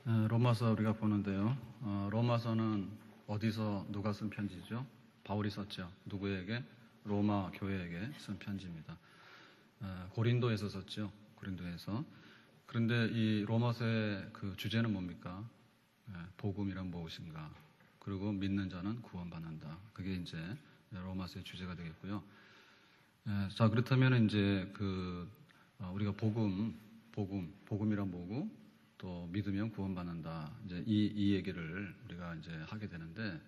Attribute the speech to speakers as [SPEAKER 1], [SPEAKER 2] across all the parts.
[SPEAKER 1] 로마서 우리가 보는데요. 로마서는 어디서 누가 쓴 편지죠? 바울이 썼죠. 누구에게? 로마 교회에게 쓴 편지입니다. 고린도에서 썼죠. 고린도에서. 그런데 이 로마서의 그 주제는 뭡니까? 복음이란 무엇인가? 그리고 믿는 자는 구원받는다. 그게 이제 로마서의 주제가 되겠고요. 자, 그렇다면 이제 우리가 복음이란 뭐고, 또 믿으면 구원받는다. 이제 이 얘기를 우리가 이제 하게 되는데,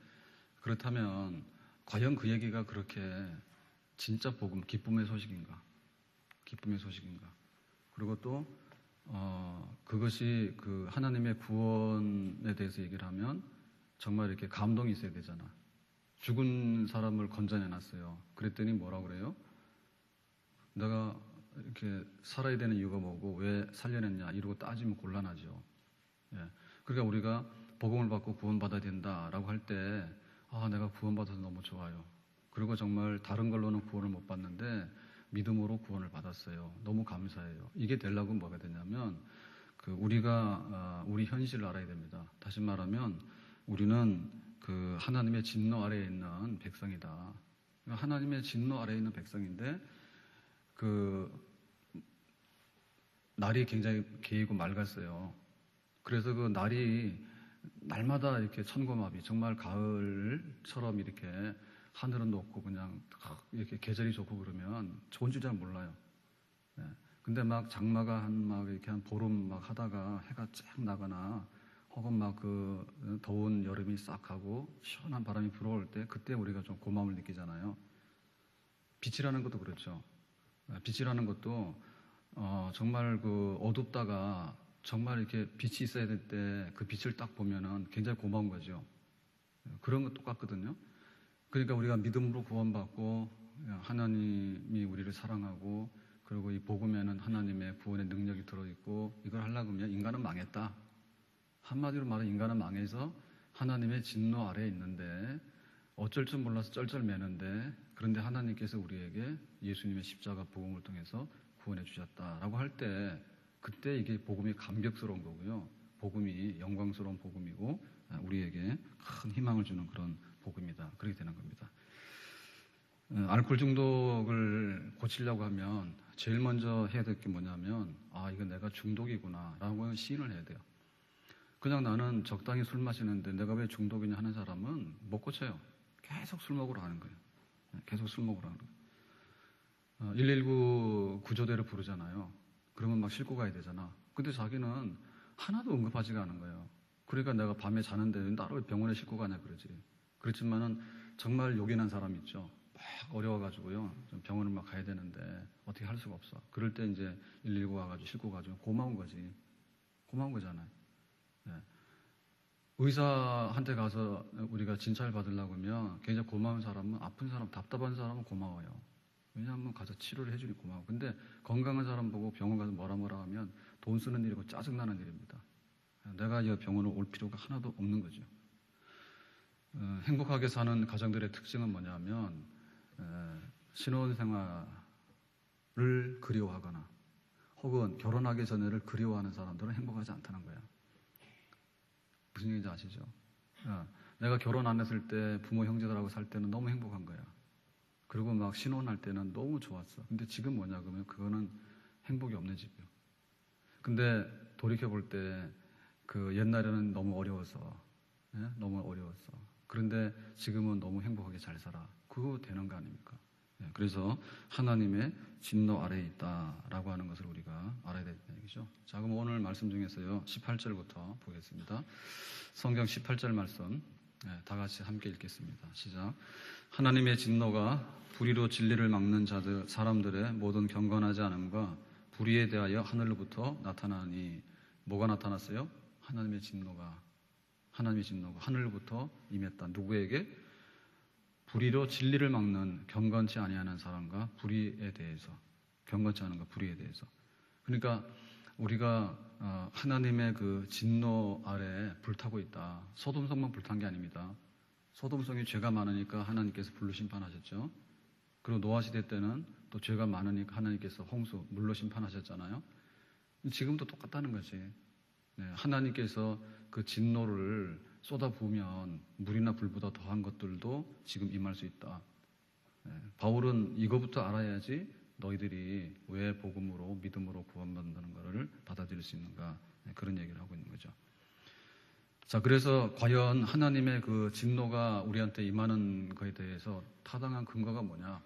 [SPEAKER 1] 그렇다면 과연 그 얘기가 그렇게 진짜 복음, 기쁨의 소식인가? 기쁨의 소식인가? 그리고 또 그것이 그 하나님의 구원에 대해서 얘기를 하면 정말 이렇게 감동이 있어야 되잖아. 죽은 사람을 건져내놨어요. 그랬더니 뭐라 그래요? 내가 이렇게 살아야 되는 이유가 뭐고 왜 살려냈냐 이러고 따지면 곤란하죠. 그러니까 우리가 복음을 받고 구원받아야 된다라고 할 때 내가 구원받아서 너무 좋아요. 그리고 정말 다른 걸로는 구원을 못 받는데 믿음으로 구원을 받았어요. 너무 감사해요. 이게 되려고 뭐가 되냐면 우리가 우리 현실을 알아야 됩니다. 다시 말하면 우리는 그 하나님의 진노 아래에 있는 백성이다. 하나님의 진노 아래에 있는 백성인데 날이 굉장히 개이고 맑았어요. 그래서 그 날이 날마다 이렇게 천고마비, 정말 가을처럼 이렇게 하늘은 높고 그냥 이렇게 계절이 좋고 그러면 좋은 줄 잘 몰라요. 근데 막 장마가 이렇게 한 보름 막 하다가 해가 쫙 나거나 혹은 막 더운 여름이 싹 가고 시원한 바람이 불어올 때 그때 우리가 좀 고마움을 느끼잖아요. 빛이라는 것도 그렇죠. 빛이라는 것도 정말 어둡다가 정말 이렇게 빛이 있어야 될 때 그 빛을 딱 보면은 굉장히 고마운 거죠. 그런 것 똑같거든요. 그러니까 우리가 믿음으로 구원받고 하나님이 우리를 사랑하고 그리고 이 복음에는 하나님의 구원의 능력이 들어있고 이걸 하려고 하면 인간은 망했다. 한마디로 말하면 인간은 망해서 하나님의 진노 아래에 있는데 어쩔 줄 몰라서 쩔쩔매는데 그런데 하나님께서 우리에게 예수님의 십자가 복음을 통해서 구원해 주셨다라고 할 때 그때 이게 복음이 감격스러운 거고요. 복음이 영광스러운 복음이고 우리에게 큰 희망을 주는 그런 복음이다. 그렇게 되는 겁니다. 알코올 중독을 고치려고 하면 제일 먼저 해야 될 게 뭐냐면 이거 내가 중독이구나 라고 시인을 해야 돼요. 그냥 나는 적당히 술 마시는데 내가 왜 중독이냐 하는 사람은 못 고쳐요. 계속 술 먹으러 가는 거예요. 계속 술 먹으러 가는 거예요. 119 구조대를 부르잖아요. 그러면 막 싣고 가야 되잖아. 근데 자기는 하나도 응급하지가 않은 거예요. 그러니까 내가 밤에 자는데 나를 병원에 싣고 가냐 그러지. 그렇지만은 정말 요긴한 사람 있죠. 막 어려워가지고요. 좀 병원을 막 가야 되는데 어떻게 할 수가 없어. 그럴 때 이제 119 와가지고 싣고 가지고 고마운 거지. 고마운 거잖아요. 의사한테 가서 우리가 진찰 받으려고 하면 굉장히 고마운 사람은 아픈 사람, 답답한 사람은 고마워요. 왜냐하면 가서 치료를 해주니 고마워. 근데 건강한 사람 보고 병원 가서 뭐라 하면 돈 쓰는 일이고 짜증나는 일입니다. 내가 이 병원을 올 필요가 하나도 없는 거죠. 행복하게 사는 가정들의 특징은 뭐냐면 신혼생활을 그리워하거나 혹은 결혼하기 전에를 그리워하는 사람들은 행복하지 않다는 거야. 무슨 얘기인지 아시죠? 내가 결혼 안 했을 때 부모 형제들하고 살 때는 너무 행복한 거야. 그리고 막 신혼할 때는 너무 좋았어. 근데 지금 뭐냐 그러면 그거는 행복이 없는 집이요. 근데 돌이켜볼 때 옛날에는 너무 어려워서 너무 어려웠어. 그런데 지금은 너무 행복하게 잘 살아. 그거 되는 거 아닙니까? 그래서 하나님의 진노 아래에 있다라고 하는 것을 우리가 알아야 된다는 얘기죠. 자, 그럼 오늘 말씀 중에서요 18절부터 보겠습니다. 성경 18절 말씀 다 같이 함께 읽겠습니다. 시작. 하나님의 진노가 불의로 진리를 막는 사람들의 모든 경건하지 않음과 불의에 대하여 하늘로부터 나타나니. 뭐가 나타났어요? 하나님의 진노가 하늘로부터 임했다. 누구에게? 불의로 진리를 막는 경건치 아니하는 사람과 불의에 대해서, 경건치 않은 것 불의에 대해서. 그러니까 우리가 하나님의 그 진노 아래 불타고 있다. 소돔성만 불탄 게 아닙니다. 소돔성이 죄가 많으니까 하나님께서 불로 심판하셨죠. 그리고 노아 시대 때는 또 죄가 많으니까 하나님께서 홍수, 물로 심판하셨잖아요. 지금도 똑같다는 거지. 하나님께서 그 진노를 쏟아부으면 물이나 불보다 더한 것들도 지금 임할 수 있다. 바울은 이거부터 알아야지 너희들이 왜 복음으로 믿음으로 구원받는다는 것을 받아들일 수 있는가, 그런 얘기를 하고 있는 거죠. 자, 그래서 과연 하나님의 그 진노가 우리한테 임하는 것에 대해서 타당한 근거가 뭐냐?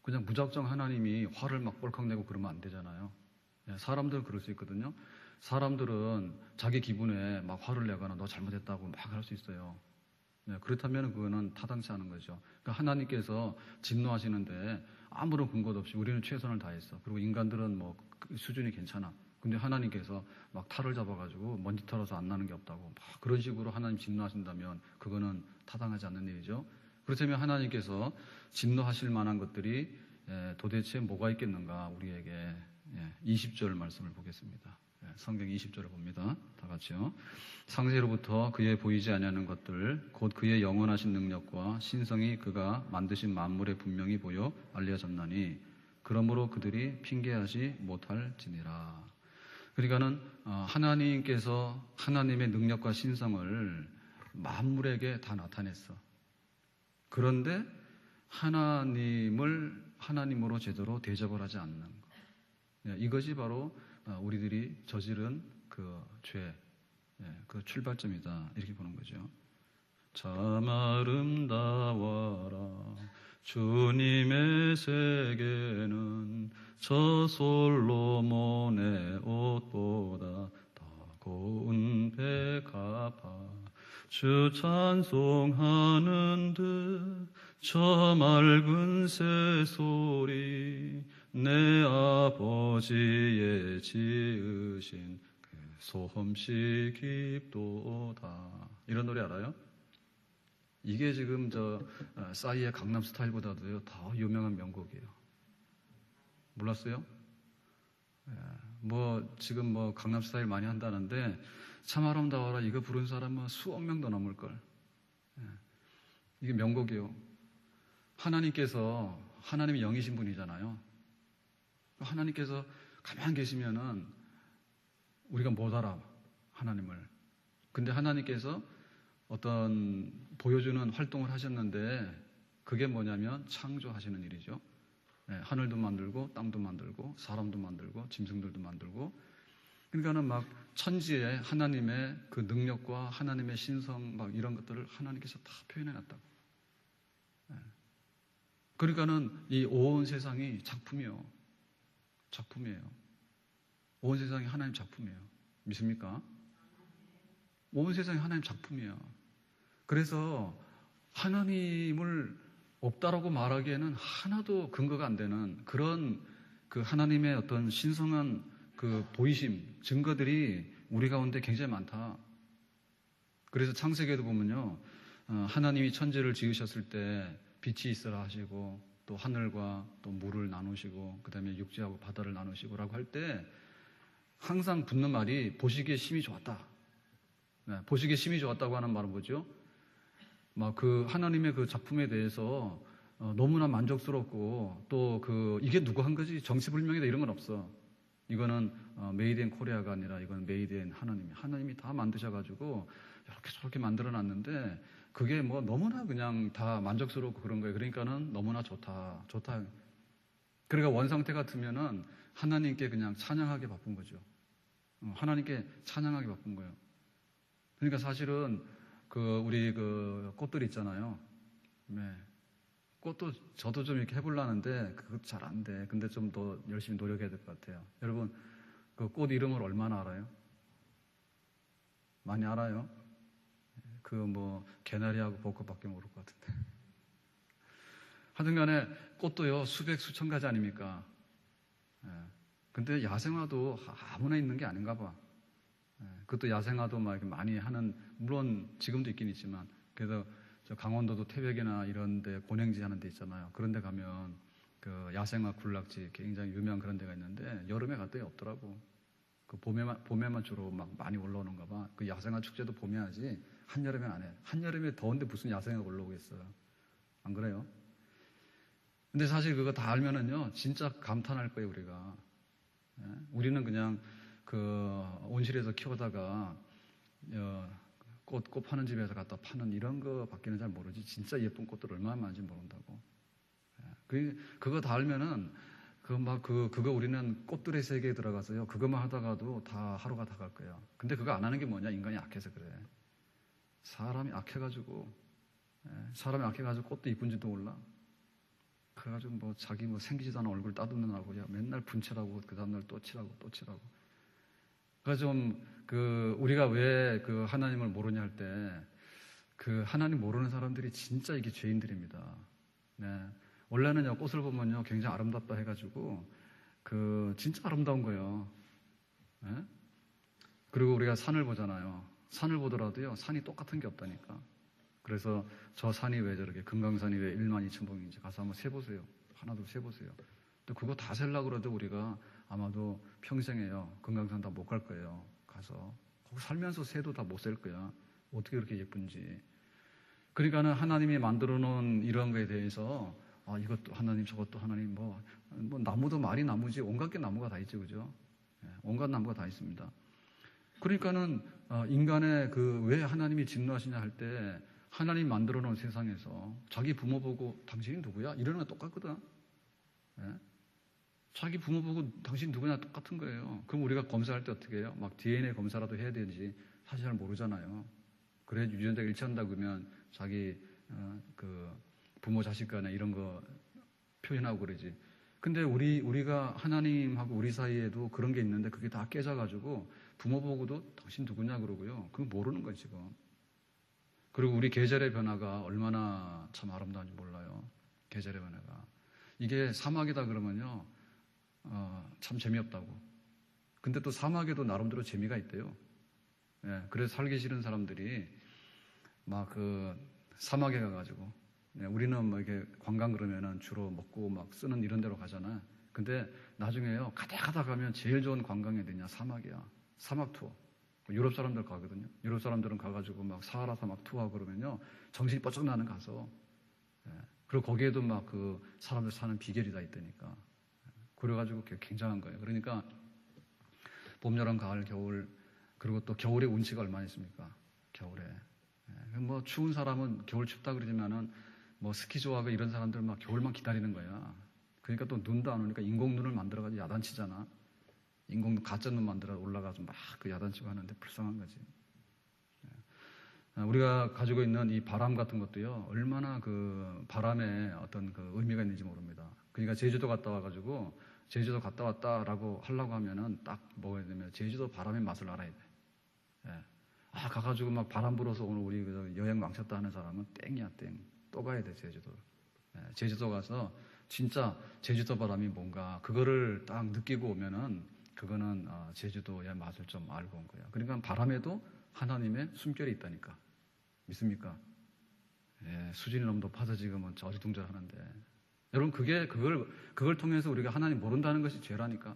[SPEAKER 1] 그냥 무작정 하나님이 화를 막 뻘컥 내고 그러면 안 되잖아요. 사람들은 그럴 수 있거든요. 사람들은 자기 기분에 막 화를 내거나 너 잘못했다고 막 할 수 있어요. 그렇다면 그거는 타당치 않은 거죠. 그러니까 하나님께서 진노하시는데 아무런 근거도 없이 우리는 최선을 다했어. 그리고 인간들은 뭐 수준이 괜찮아. 근데 하나님께서 막 탈을 잡아가지고 먼지 털어서 안 나는 게 없다고 막 그런 식으로 하나님 진노하신다면 그거는 타당하지 않는 일이죠. 그렇다면 하나님께서 진노하실 만한 것들이 도대체 뭐가 있겠는가, 우리에게 20절 말씀을 보겠습니다. 성경 20절을 봅니다. 다 같이요. 상세로부터 그의 보이지 아니하는 것들 곧 그의 영원하신 능력과 신성이 그가 만드신 만물에 분명히 보여 알려졌나니 그러므로 그들이 핑계하지 못할지니라. 그러니까는 하나님께서 하나님의 능력과 신성을 만물에게 다 나타냈어. 그런데 하나님을 하나님으로 제대로 대접을 하지 않는 것. 이것이 바로 우리들이 저지른 그 죄, 그 출발점이다, 이렇게 보는 거죠. 참 아름다워라 주님의 세계는 저 솔로몬의 옷보다 더 고운 백합화 주 찬송하는 듯 저 맑은 새소리 내 아버지의 지으신 그 솜씨 깊도다. 이런 노래 알아요? 이게 지금 싸이의 강남스타일보다도 더 유명한 명곡이에요. 몰랐어요? 지금 강남스타일 많이 한다는데 참 아름다워라 이거 부른 사람은 수억 명도 넘을걸. 이게 명곡이에요. 하나님이 영이신 분이잖아요. 하나님께서 가만히 계시면은 우리가 못 알아, 하나님을. 근데 하나님께서 어떤 보여주는 활동을 하셨는데 그게 뭐냐면 창조하시는 일이죠. 하늘도 만들고 땅도 만들고 사람도 만들고 짐승들도 만들고, 그러니까는 막 천지에 하나님의 그 능력과 하나님의 신성 막 이런 것들을 하나님께서 다 표현해 놨다고. 그러니까는 이 온 세상이 작품이에요. 온 세상이 하나님 작품이에요. 믿습니까? 온 세상이 하나님 작품이에요. 그래서 하나님을 없다라고 말하기에는 하나도 근거가 안 되는 그런 그 하나님의 어떤 신성한 그 보이심, 증거들이 우리 가운데 굉장히 많다. 그래서 창세기에도 보면요, 하나님이 천지를 지으셨을 때 빛이 있으라 하시고 또 하늘과 또 물을 나누시고 그 다음에 육지하고 바다를 나누시고라고 할 때 항상 붙는 말이 보시기에 심히 좋았다. 보시기에 심히 좋았다고 하는 말은 뭐죠? 막 그 하나님의 그 작품에 대해서 너무나 만족스럽고 또 이게 누구 한 거지? 정치불명이다 이런 건 없어. 이거는 메이드 인 코리아가 아니라 이건 메이드 인 하나님이 다 만드셔가지고 이렇게 저렇게 만들어 놨는데 그게 뭐 너무나 그냥 다 만족스럽고 그런 거예요. 그러니까는 너무나 좋다. 그러니까 원상태 같으면은 하나님께 그냥 찬양하기 바쁜 거죠. 하나님께 찬양하기 바쁜 거예요. 그러니까 사실은 우리 꽃들 있잖아요. 꽃도 저도 좀 이렇게 해보려는데 그것도 잘 안 돼. 근데 좀 더 열심히 노력해야 될 것 같아요. 여러분, 그 꽃 이름을 얼마나 알아요? 많이 알아요? 개나리하고 벚꽃밖에 모를 것 같은데. 하여튼 간에 꽃도요, 수백, 수천 가지 아닙니까? 근데 야생화도 아무나 있는 게 아닌가 봐. 그것도 야생화도 막 이렇게 많이 하는, 물론 지금도 있긴 있지만, 그래서 저 강원도도 태백이나 이런 데 고랭지 하는 데 있잖아요. 그런 데 가면 그 야생화 군락지 굉장히 유명한 그런 데가 있는데 여름에 갔더니 없더라고. 봄에만 주로 막 많이 올라오는가 봐. 그 야생화 축제도 봄에 하지 한여름에 안 해. 한여름에 더운데 무슨 야생화가 올라오겠어요. 안 그래요? 근데 사실 그거 다 알면은요, 진짜 감탄할 거예요, 우리가. 우리는 그냥 그 온실에서 키우다가 꽃 파는 집에서 갖다 파는 이런 거밖에는 잘 모르지 진짜 예쁜 꽃들 얼마나 많은지 모른다고. 그거 다 알면은 그거 우리는 꽃들의 세계에 들어가서요. 그것만 하다가도 다 하루가 다 갈 거야. 근데 그거 안 하는 게 뭐냐? 인간이 악해서 그래. 사람이 악해가지고 꽃도 이쁜지도 몰라. 그래가지고 자기 생기지도 않은 얼굴 따듬느라고 맨날 분칠하고 그 다음날 또 칠하고 또 칠하고. 그래서 우리가 왜 그 하나님을 모르냐 할 때 그 하나님 모르는 사람들이 진짜 이게 죄인들입니다. 네. 원래는요 꽃을 보면요 굉장히 아름답다 해가지고 진짜 아름다운 거예요. 네? 그리고 우리가 산을 보잖아요. 산을 보더라도요 산이 똑같은 게 없다니까. 그래서 저 산이 왜 저렇게 금강산이 왜 12,000봉인지 가서 한번 세보세요. 하나 둘 세보세요. 또 그거 다 세려고 그래도 우리가 아마도 평생에요 금강산 다 못 갈 거예요. 가서 거기 살면서 세도 다 못 셀 거야. 어떻게 그렇게 예쁜지. 그러니까는 하나님이 만들어 놓은 이런 거에 대해서 이것도 하나님 저것도 하나님 나무도 말이 나무지 온갖 게 나무가 다 있죠. 그죠? 온갖 나무가 다 있습니다. 그러니까는 인간의 왜 하나님이 진노하시냐 할 때 하나님 만들어 놓은 세상에서 자기 부모 보고 당신이 누구야? 이러는 거 똑같거든. 자기 부모 보고 당신 누구냐 똑같은 거예요. 그럼 우리가 검사할 때 어떻게 해요? 막 DNA 검사라도 해야 되는지 사실 잘 모르잖아요. 그래 유전자가 일치한다 그러면 자기 부모 자식 간에 이런 거 표현하고 그러지. 근데 우리가 하나님하고 우리 사이에도 그런 게 있는데 그게 다 깨져가지고 부모 보고도 당신 누구냐 그러고요. 그거 모르는 거예요 지금. 그리고 우리 계절의 변화가 얼마나 참 아름다운지 몰라요. 계절의 변화가. 이게 사막이다 그러면요. 참 재미없다고. 근데 또 사막에도 나름대로 재미가 있대요. 그래서 살기 싫은 사람들이 사막에 가가지고 우리는 이렇게 관광 그러면은 주로 먹고 쓰는 이런 데로 가잖아. 근데 나중에요 가다 가면 제일 좋은 관광이 어디냐? 사막이야. 사막 투어. 유럽 사람들 가거든요. 유럽 사람들은 가가지고 사하라 사막 투어하고 그러면요 정신이 뻗쩍 나는 가서. 그리고 거기에도 사람들 사는 비결이 다 있다니까. 그래가지고 굉장한 거예요. 그러니까 봄, 여름, 가을, 겨울 그리고 또 겨울에 운치가 얼마나 있습니까? 겨울에. 추운 사람은 겨울 춥다 그러지만은 스키 좋아하고 이런 사람들 겨울만 기다리는 거야. 그러니까 또 눈도 안 오니까 인공눈을 만들어가지고 야단치잖아. 인공눈 가짜 눈 만들어 올라가서 야단치고 하는데 불쌍한 거지. 우리가 가지고 있는 이 바람 같은 것도요 얼마나 바람에 어떤 의미가 있는지 모릅니다. 그러니까 제주도 갔다 와가지고 제주도 갔다 왔다라고 하려고 하면은 딱 뭐가 되면 제주도 바람의 맛을 알아야 돼. 가가지고 바람 불어서 오늘 우리 여행 망쳤다 하는 사람은 땡이야 땡. 또 가야 돼 제주도. 제주도 가서 진짜 제주도 바람이 뭔가 그거를 딱 느끼고 오면은 그거는 제주도의 맛을 좀 알고 온 거야. 그러니까 바람에도 하나님의 숨결이 있다니까. 믿습니까? 수준이 너무 높아서 지금은 어리둥절하는데. 여러분 그걸 통해서 우리가 하나님 모른다는 것이 죄라니까.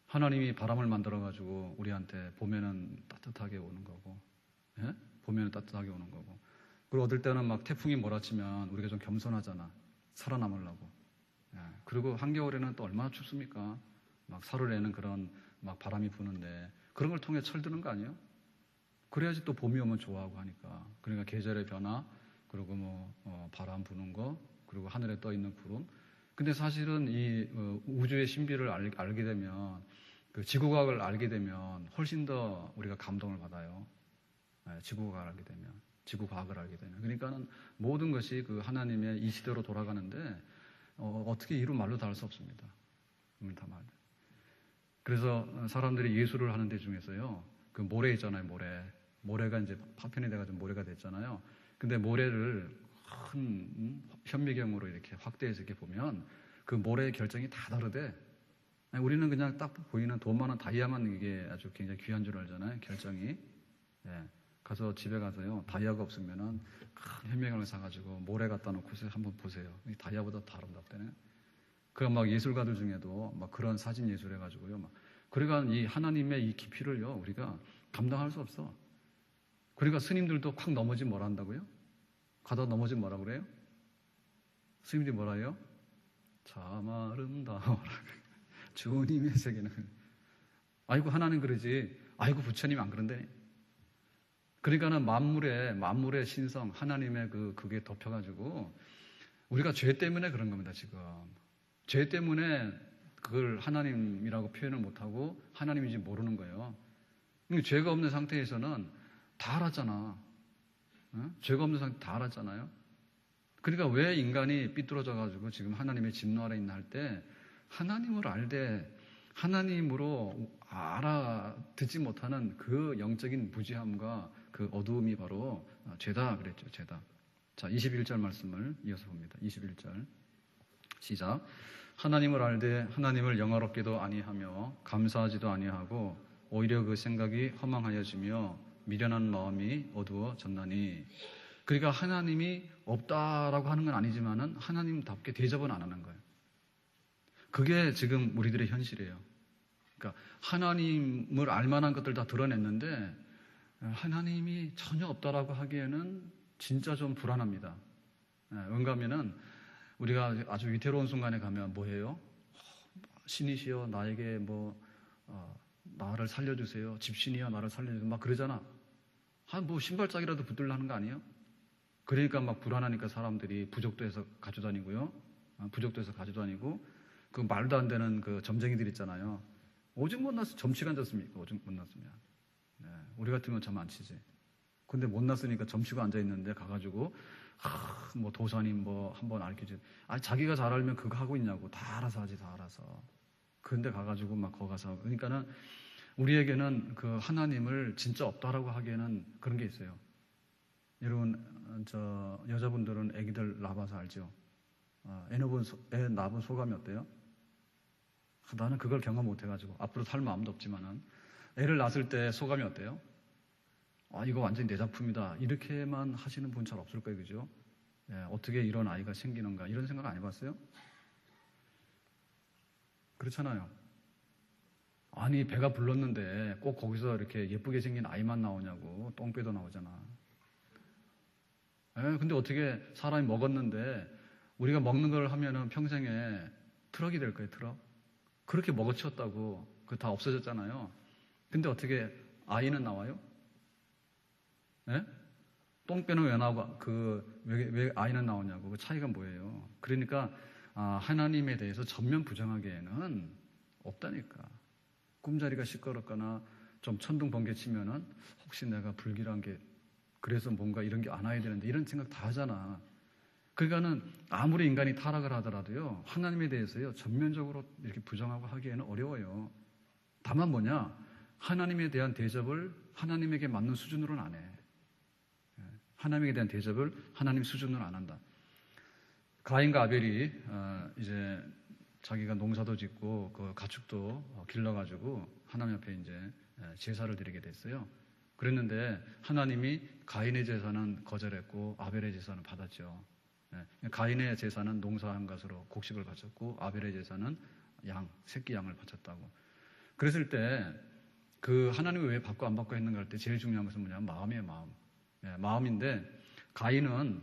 [SPEAKER 1] 하나님이 바람을 만들어가지고 우리한테 봄에는 따뜻하게 오는 거고, 봄에는 따뜻하게 오는 거고. 그리고 어떨 때는 태풍이 몰아치면 우리가 좀 겸손하잖아. 살아남으려고. 그리고 한겨울에는 또 얼마나 춥습니까? 살을 그런 바람이 부는데 그런 걸 통해 철드는 거 아니에요? 그래야지 또 봄이 오면 좋아하고 하니까. 그러니까 계절의 변화, 그리고 바람 부는 거, 그리고 하늘에 떠 있는 구름. 근데 사실은 이 우주의 신비를 알게 되면, 지구과학을 알게 되면 훨씬 더 우리가 감동을 받아요. 지구과학을 알게 되면, 지구과학을 알게 되면. 그러니까는 모든 것이 하나님의 이 시대로 돌아가는데 어떻게 이루 말로 다 할 수 없습니다. 다 말. 그래서 사람들이 예술을 하는 데 중에서요, 모래 있잖아요, 모래. 모래가 이제 파편이 돼가지고 모래가 됐잖아요. 근데 모래를 큰 현미경으로 이렇게 확대해서 이렇게 보면 그 모래의 결정이 다 다르대. 우리는 그냥 딱 보이는 돈 많은 다이아만 이게 아주 굉장히 귀한 줄 알잖아요, 결정이. 가서 집에 가서요, 다이아가 없으면은 큰 현미경을 사가지고 모래 갖다 놓고서 한번 보세요. 다이아보다 더 아름답다네. 예술가들 중에도 그런 사진 예술 해가지고요. 그러니까 이 하나님의 이 깊이를요, 우리가 감당할 수 없어. 그러니까 스님들도 콱 넘어지면 뭐라 한다고요? 가다 넘어지면 뭐라 그래요? 스님들이 뭐라 해요? 참 아름다워라. 주님의 세계는. 아이고 하나님 그러지. 아이고 부처님 안 그런데. 그러니까는 만물의 신성, 하나님의 그게 덮여가지고 우리가 죄 때문에 그런 겁니다, 지금. 죄 때문에 그걸 하나님이라고 표현을 못하고 하나님인지 모르는 거예요. 죄가 없는 상태에서는 다 알았잖아. 죄가 없는 상태 다 알았잖아요. 그러니까 왜 인간이 삐뚤어져가지고 지금 하나님의 진노 아래 있나 할 때 하나님을 알되 하나님으로 알아듣지 못하는 그 영적인 무지함과 그 어두움이 바로 죄다 그랬죠. 죄다. 자, 21절 말씀을 이어서 봅니다. 21절 시작. 하나님을 알되 하나님을 영화롭게도 아니하며 감사하지도 아니하고 오히려 그 생각이 허망하여지며 미련한 마음이 어두워졌나니. 그러니까 하나님이 없다라고 하는 건 아니지만은 하나님답게 대접은 안 하는 거예요. 그게 지금 우리들의 현실이에요. 그러니까 하나님을 알만한 것들 다 드러냈는데 하나님이 전혀 없다라고 하기에는 진짜 좀 불안합니다. 왜냐하면은 우리가 아주 위태로운 순간에 가면 뭐해요? 신이시여 나에게 나를 살려주세요. 집신이여 나를 살려주세요. 막 그러잖아. 신발짝이라도 붙들라는 거 아니에요? 그러니까 막 불안하니까 사람들이 부적도에서 가져다니고요. 부적도에서 가져다니고 그 말도 안 되는 그 점쟁이들 있잖아요. 오줌 못 났으면 점치가 앉았습니까? 오줌 못 났으면. 우리 같으면 점 안 치지. 근데 못 났으니까 점치고 앉아있는데 가가지고 도사님 한번 알려주지. 자기가 잘 알면 그거 하고 있냐고. 다 알아서 하지, 다 알아서. 그런데 가가지고 막 거기 가서. 그러니까는 우리에게는 그 하나님을 진짜 없다라고 하기에는 그런 게 있어요. 여러분, 여자분들은 애기들 낳아봐서 알죠? 애 낳은 소감이 어때요? 나는 그걸 경험 못 해가지고 앞으로 살 마음도 없지만은 애를 낳았을 때 소감이 어때요? 이거 완전히 내 작품이다. 이렇게만 하시는 분 잘 없을 거예요, 그죠? 어떻게 이런 아이가 생기는가 이런 생각 안 해봤어요? 그렇잖아요. 아니 배가 불렀는데 꼭 거기서 이렇게 예쁘게 생긴 아이만 나오냐고. 똥배도 나오잖아. 근데 어떻게 사람이 먹었는데 우리가 먹는 걸 하면은 평생에 트럭이 될 거예요, 트럭. 그렇게 먹어치웠다고 그거 다 없어졌잖아요. 근데 어떻게 아이는 나와요? 똥배는 왜 나오고 왜 아이는 나오냐고. 그 차이가 뭐예요? 그러니까 하나님에 대해서 전면 부정하기에는 없다니까. 꿈자리가 시끄럽거나 좀 천둥 번개 치면은 혹시 내가 불길한 게 그래서 뭔가 이런 게 안 와야 되는데 이런 생각 다 하잖아. 그러니까는 아무리 인간이 타락을 하더라도요 하나님에 대해서요 전면적으로 이렇게 부정하고 하기에는 어려워요. 다만 뭐냐, 하나님에 대한 대접을 하나님에게 맞는 수준으로는 안 해. 하나님에 대한 대접을 하나님 수준으로 안 한다. 가인과 아벨이 이제 자기가 농사도 짓고 그 가축도 길러가지고 하나님 앞에 이제 제사를 드리게 됐어요. 그랬는데 하나님이 가인의 제사는 거절했고 아벨의 제사는 받았죠. 가인의 제사는 농사한 것으로 곡식을 바쳤고 아벨의 제사는 새끼 양을 바쳤다고. 그랬을 때 그 하나님이 왜 받고 안 받고 했는가 할 때 제일 중요한 것은 뭐냐면 마음이에요, 마음. 마음인데 가인은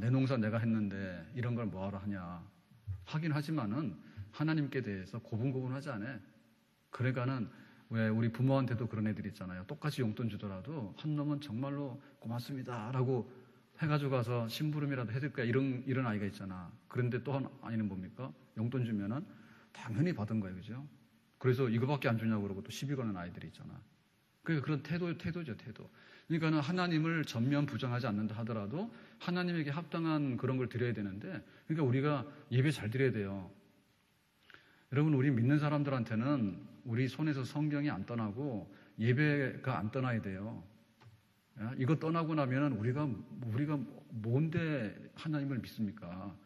[SPEAKER 1] 내 농사 내가 했는데 이런 걸 뭐하러 하냐 하긴 하지만은 하나님께 대해서 고분고분하지 않아. 그러니까는 왜 우리 부모한테도 그런 애들 있잖아요. 똑같이 용돈 주더라도 한 놈은 정말로 고맙습니다 라고 해가지고 가서 심부름이라도 해줄 거야 이런 아이가 있잖아. 그런데 또 한 아이는 뭡니까? 용돈 주면은 당연히 받은 거예요, 그죠? 그래서 이거밖에 안 주냐고 그러고 또 시비 거는 아이들이 있잖아. 그러니까 그런 태도죠, 태도. 그러니까는 하나님을 전면 부정하지 않는다 하더라도 하나님에게 합당한 그런 걸 드려야 되는데, 그러니까 우리가 예배 잘 드려야 돼요. 여러분, 우리 믿는 사람들한테는 우리 손에서 성경이 안 떠나고 예배가 안 떠나야 돼요. 이거 떠나고 나면은 우리가 뭔데 하나님을 믿습니까?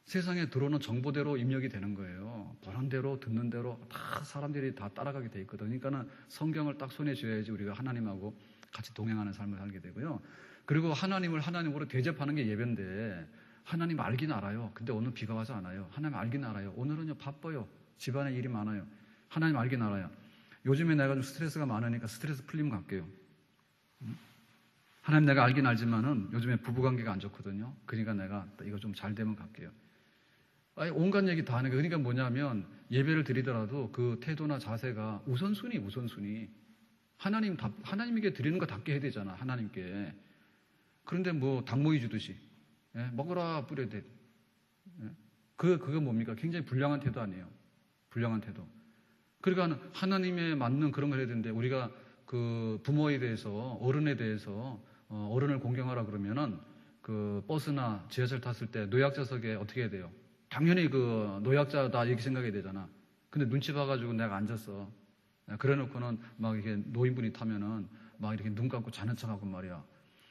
[SPEAKER 1] 세상에 들어오는 정보대로 입력이 되는 거예요. 보는 대로 듣는 대로 다 사람들이 다 따라가게 돼 있거든요. 그러니까는 성경을 딱 손에 쥐어야지 우리가 하나님하고 같이 동행하는 삶을 살게 되고요. 그리고 하나님을 하나님으로 대접하는 게 예배인데 하나님 알긴 알아요. 근데 오늘 비가 와서 안 와요. 하나님 알긴 알아요. 오늘은요 바빠요. 집안에 일이 많아요. 하나님 알긴 알아요. 요즘에 내가 좀 스트레스가 많으니까 스트레스 풀리면 갈게요. 하나님 내가 알긴 알지만은 요즘에 부부관계가 안 좋거든요. 그러니까 내가 이거 좀 잘 되면 갈게요. 아니, 온갖 얘기 다 하는 거예요. 그러니까 뭐냐면 예배를 드리더라도 그 태도나 자세가 우선순위. 하나님께 드리는 거 답게 해야 되잖아, 하나님께. 그런데 뭐 닭모이 주듯이, 예? 먹으라 뿌려대. 예? 그거 뭡니까? 굉장히 불량한 태도 아니에요. 불량한 태도. 그러니까 하나님에 맞는 그런 걸 해야 되는데 우리가 그 부모에 대해서, 어른에 대해서 어른을 공경하라 그러면은 그 버스나 지하철 탔을 때 노약자석에 어떻게 해야 돼요? 당연히 그 노약자다 이렇게 생각해야 되잖아. 근데 눈치 봐가지고 내가 앉았어. 그래 놓고는 막 이렇게 노인분이 타면은 막 이렇게 눈 감고 자는 척하고 말이야.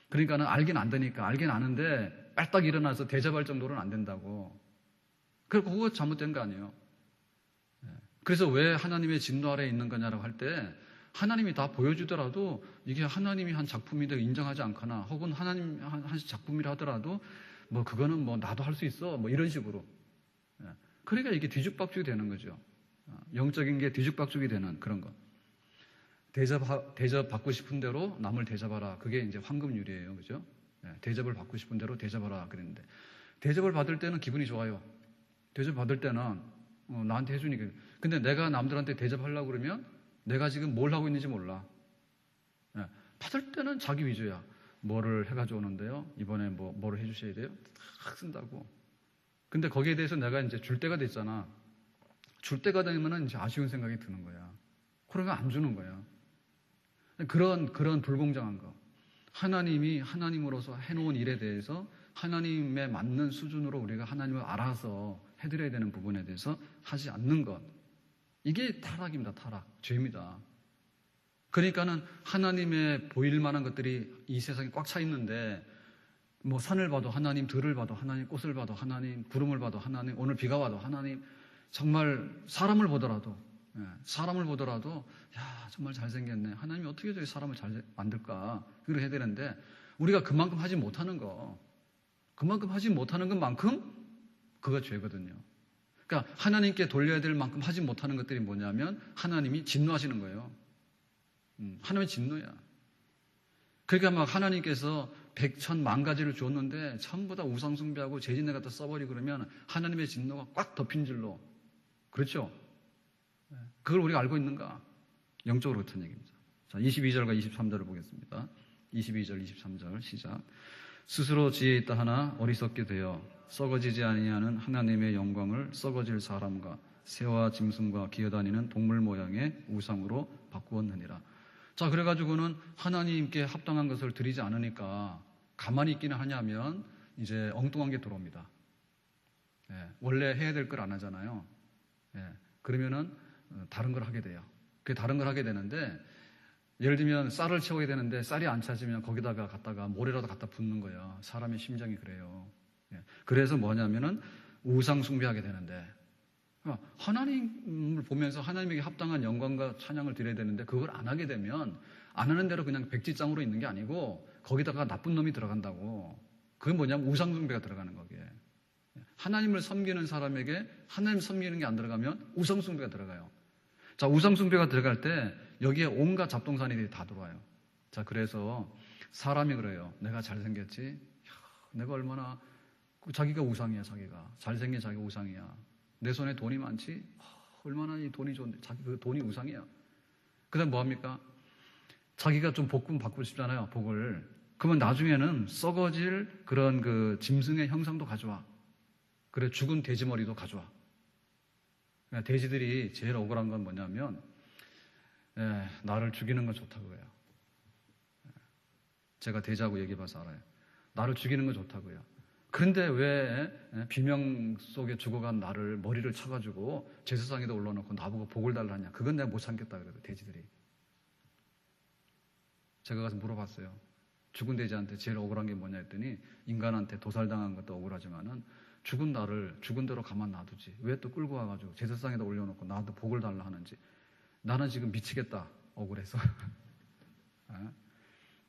[SPEAKER 1] 그러니까는 알긴 안되니까, 알긴 아는데 빨딱 일어나서 대접할 정도는 안 된다고. 그거 잘못된 거 아니에요. 그래서 왜 하나님의 진노 아래에 있는 거냐라고 할 때 하나님이 다 보여주더라도 이게 하나님이 한 작품이다 인정하지 않거나 혹은 하나님 한 작품이라 하더라도 뭐 그거는 뭐 나도 할 수 있어 뭐 이런 식으로. 그러니까 이게 뒤죽박죽이 되는 거죠. 영적인 게 뒤죽박죽이 되는 그런 거. 대접 받고 싶은 대로 남을 대접하라. 그게 이제 황금률이에요. 그죠? 대접을 받고 싶은 대로 대접하라. 그랬는데 대접을 받을 때는 기분이 좋아요. 대접 받을 때는 나한테 해주니까. 근데 내가 남들한테 대접하려고 그러면 내가 지금 뭘 하고 있는지 몰라. 받을 때는 자기 위주야. 뭐를 해가지고 오는데요. 이번에 뭐를 해주셔야 돼요? 딱 쓴다고. 근데 거기에 대해서 내가 이제 줄 때가 됐잖아. 줄 때가 되면은 이제 아쉬운 생각이 드는 거야. 그러면 안 주는 거야. 그런 불공정한 거. 하나님이 하나님으로서 해놓은 일에 대해서 하나님에 맞는 수준으로 우리가 하나님을 알아서 해드려야 되는 부분에 대해서 하지 않는 것. 이게 타락입니다. 타락. 죄입니다. 그러니까는 하나님의 보일 만한 것들이 이 세상에 꽉 차 있는데 뭐 산을 봐도 하나님, 들을 봐도 하나님, 꽃을 봐도 하나님, 구름을 봐도 하나님, 오늘 비가 와도 하나님, 정말 사람을 보더라도 야 정말 잘생겼네. 하나님이 어떻게 저기 사람을 잘 만들까? 그렇게 해야 되는데 우리가 그만큼 하지 못하는 것만큼 그거 죄거든요. 그러니까 하나님께 돌려야 될 만큼 하지 못하는 것들이 뭐냐면 하나님이 진노하시는 거예요. 하나님의 진노야. 그러니까 막 하나님께서 100,000,000 가지를 주었는데 전부 다 우상숭배하고 재진내 갖다 써버리고 그러면 하나님의 진노가 꽉 덮인 줄로. 그렇죠? 그걸 우리가 알고 있는가? 영적으로 그렇다는 얘기입니다. 자, 22절과 23절을 보겠습니다. 22절, 23절 시작. 스스로 지혜 있다 하나 어리석게 되어 썩어지지 아니하는 하나님의 영광을 썩어질 사람과 새와 짐승과 기어다니는 동물 모양의 우상으로 바꾸었느니라. 자, 그래가지고는 하나님께 합당한 것을 드리지 않으니까 가만히 있기는 하냐면 이제 엉뚱한 게 들어옵니다. 원래 해야 될 걸 안 하잖아요. 그러면은 다른 걸 하게 돼요. 그 다른 걸 하게 되는데 예를 들면 쌀을 채워야 되는데 쌀이 안 찾으면 거기다가 갖다가 모래라도 갖다 붓는 거예요. 사람의 심정이 그래요. 그래서 뭐냐면은 우상 숭배하게 되는데 하나님을 보면서 하나님에게 합당한 영광과 찬양을 드려야 되는데 그걸 안 하게 되면 안 하는 대로 그냥 백지장으로 있는 게 아니고 거기다가 나쁜 놈이 들어간다고. 그게 뭐냐면 우상 숭배가 들어가는 거기에. 하나님을 섬기는 사람에게 하나님 섬기는 게 안 들어가면 우상 숭배가 들어가요. 자, 우상 숭배가 들어갈 때 여기에 온갖 잡동사니들이 다 들어와요. 자, 그래서 사람이 그래요. 내가 잘생겼지? 내가 얼마나 자기가 우상이야. 자기가 잘생긴 자기가 우상이야. 내 손에 돈이 많지? 얼마나 이 돈이 좋은데 자기 그 돈이 우상이야. 그 다음 뭐합니까? 자기가 좀 복 받고 싶잖아요. 복을. 그러면 나중에는 썩어질 그런 그 짐승의 형상도 가져와. 그래, 죽은 돼지 머리도 가져와. 그러니까 돼지들이 제일 억울한 건 뭐냐면 나를 죽이는 건 좋다고 해요. 제가 돼지하고 얘기해봐서 알아요. 나를 죽이는 건 좋다고요. 그런데 왜 비명 속에 죽어간 나를 머리를 쳐가지고 제사상에다 올려놓고 나보고 복을 달라냐. 그건 내가 못 참겠다 그래요. 돼지들이. 제가 가서 물어봤어요. 죽은 돼지한테 제일 억울한 게 뭐냐 했더니 인간한테 도살당한 것도 억울하지만은 죽은 나를 죽은 대로 가만 놔두지. 왜 또 끌고 와가지고 제사상에다 올려놓고 나한테 복을 달라 하는지. 나는 지금 미치겠다. 억울해서.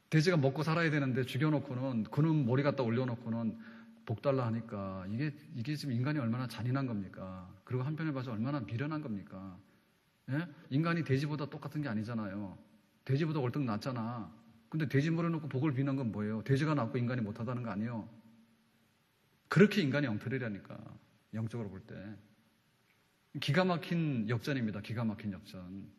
[SPEAKER 1] 돼지가 먹고 살아야 되는데 죽여놓고는 그놈 머리 갖다 올려놓고는 복 달라 하니까 이게 지금 인간이 얼마나 잔인한 겁니까? 그리고 한편에 봐서 얼마나 미련한 겁니까? 인간이 돼지보다 똑같은 게 아니잖아요. 돼지보다 월등 낫잖아. 근데 돼지 머리 놓고 복을 비는 건 뭐예요? 돼지가 낫고 인간이 못하다는 거 아니에요? 그렇게 인간이 엉터리라니까. 영적으로 볼 때. 기가 막힌 역전입니다. 기가 막힌 역전.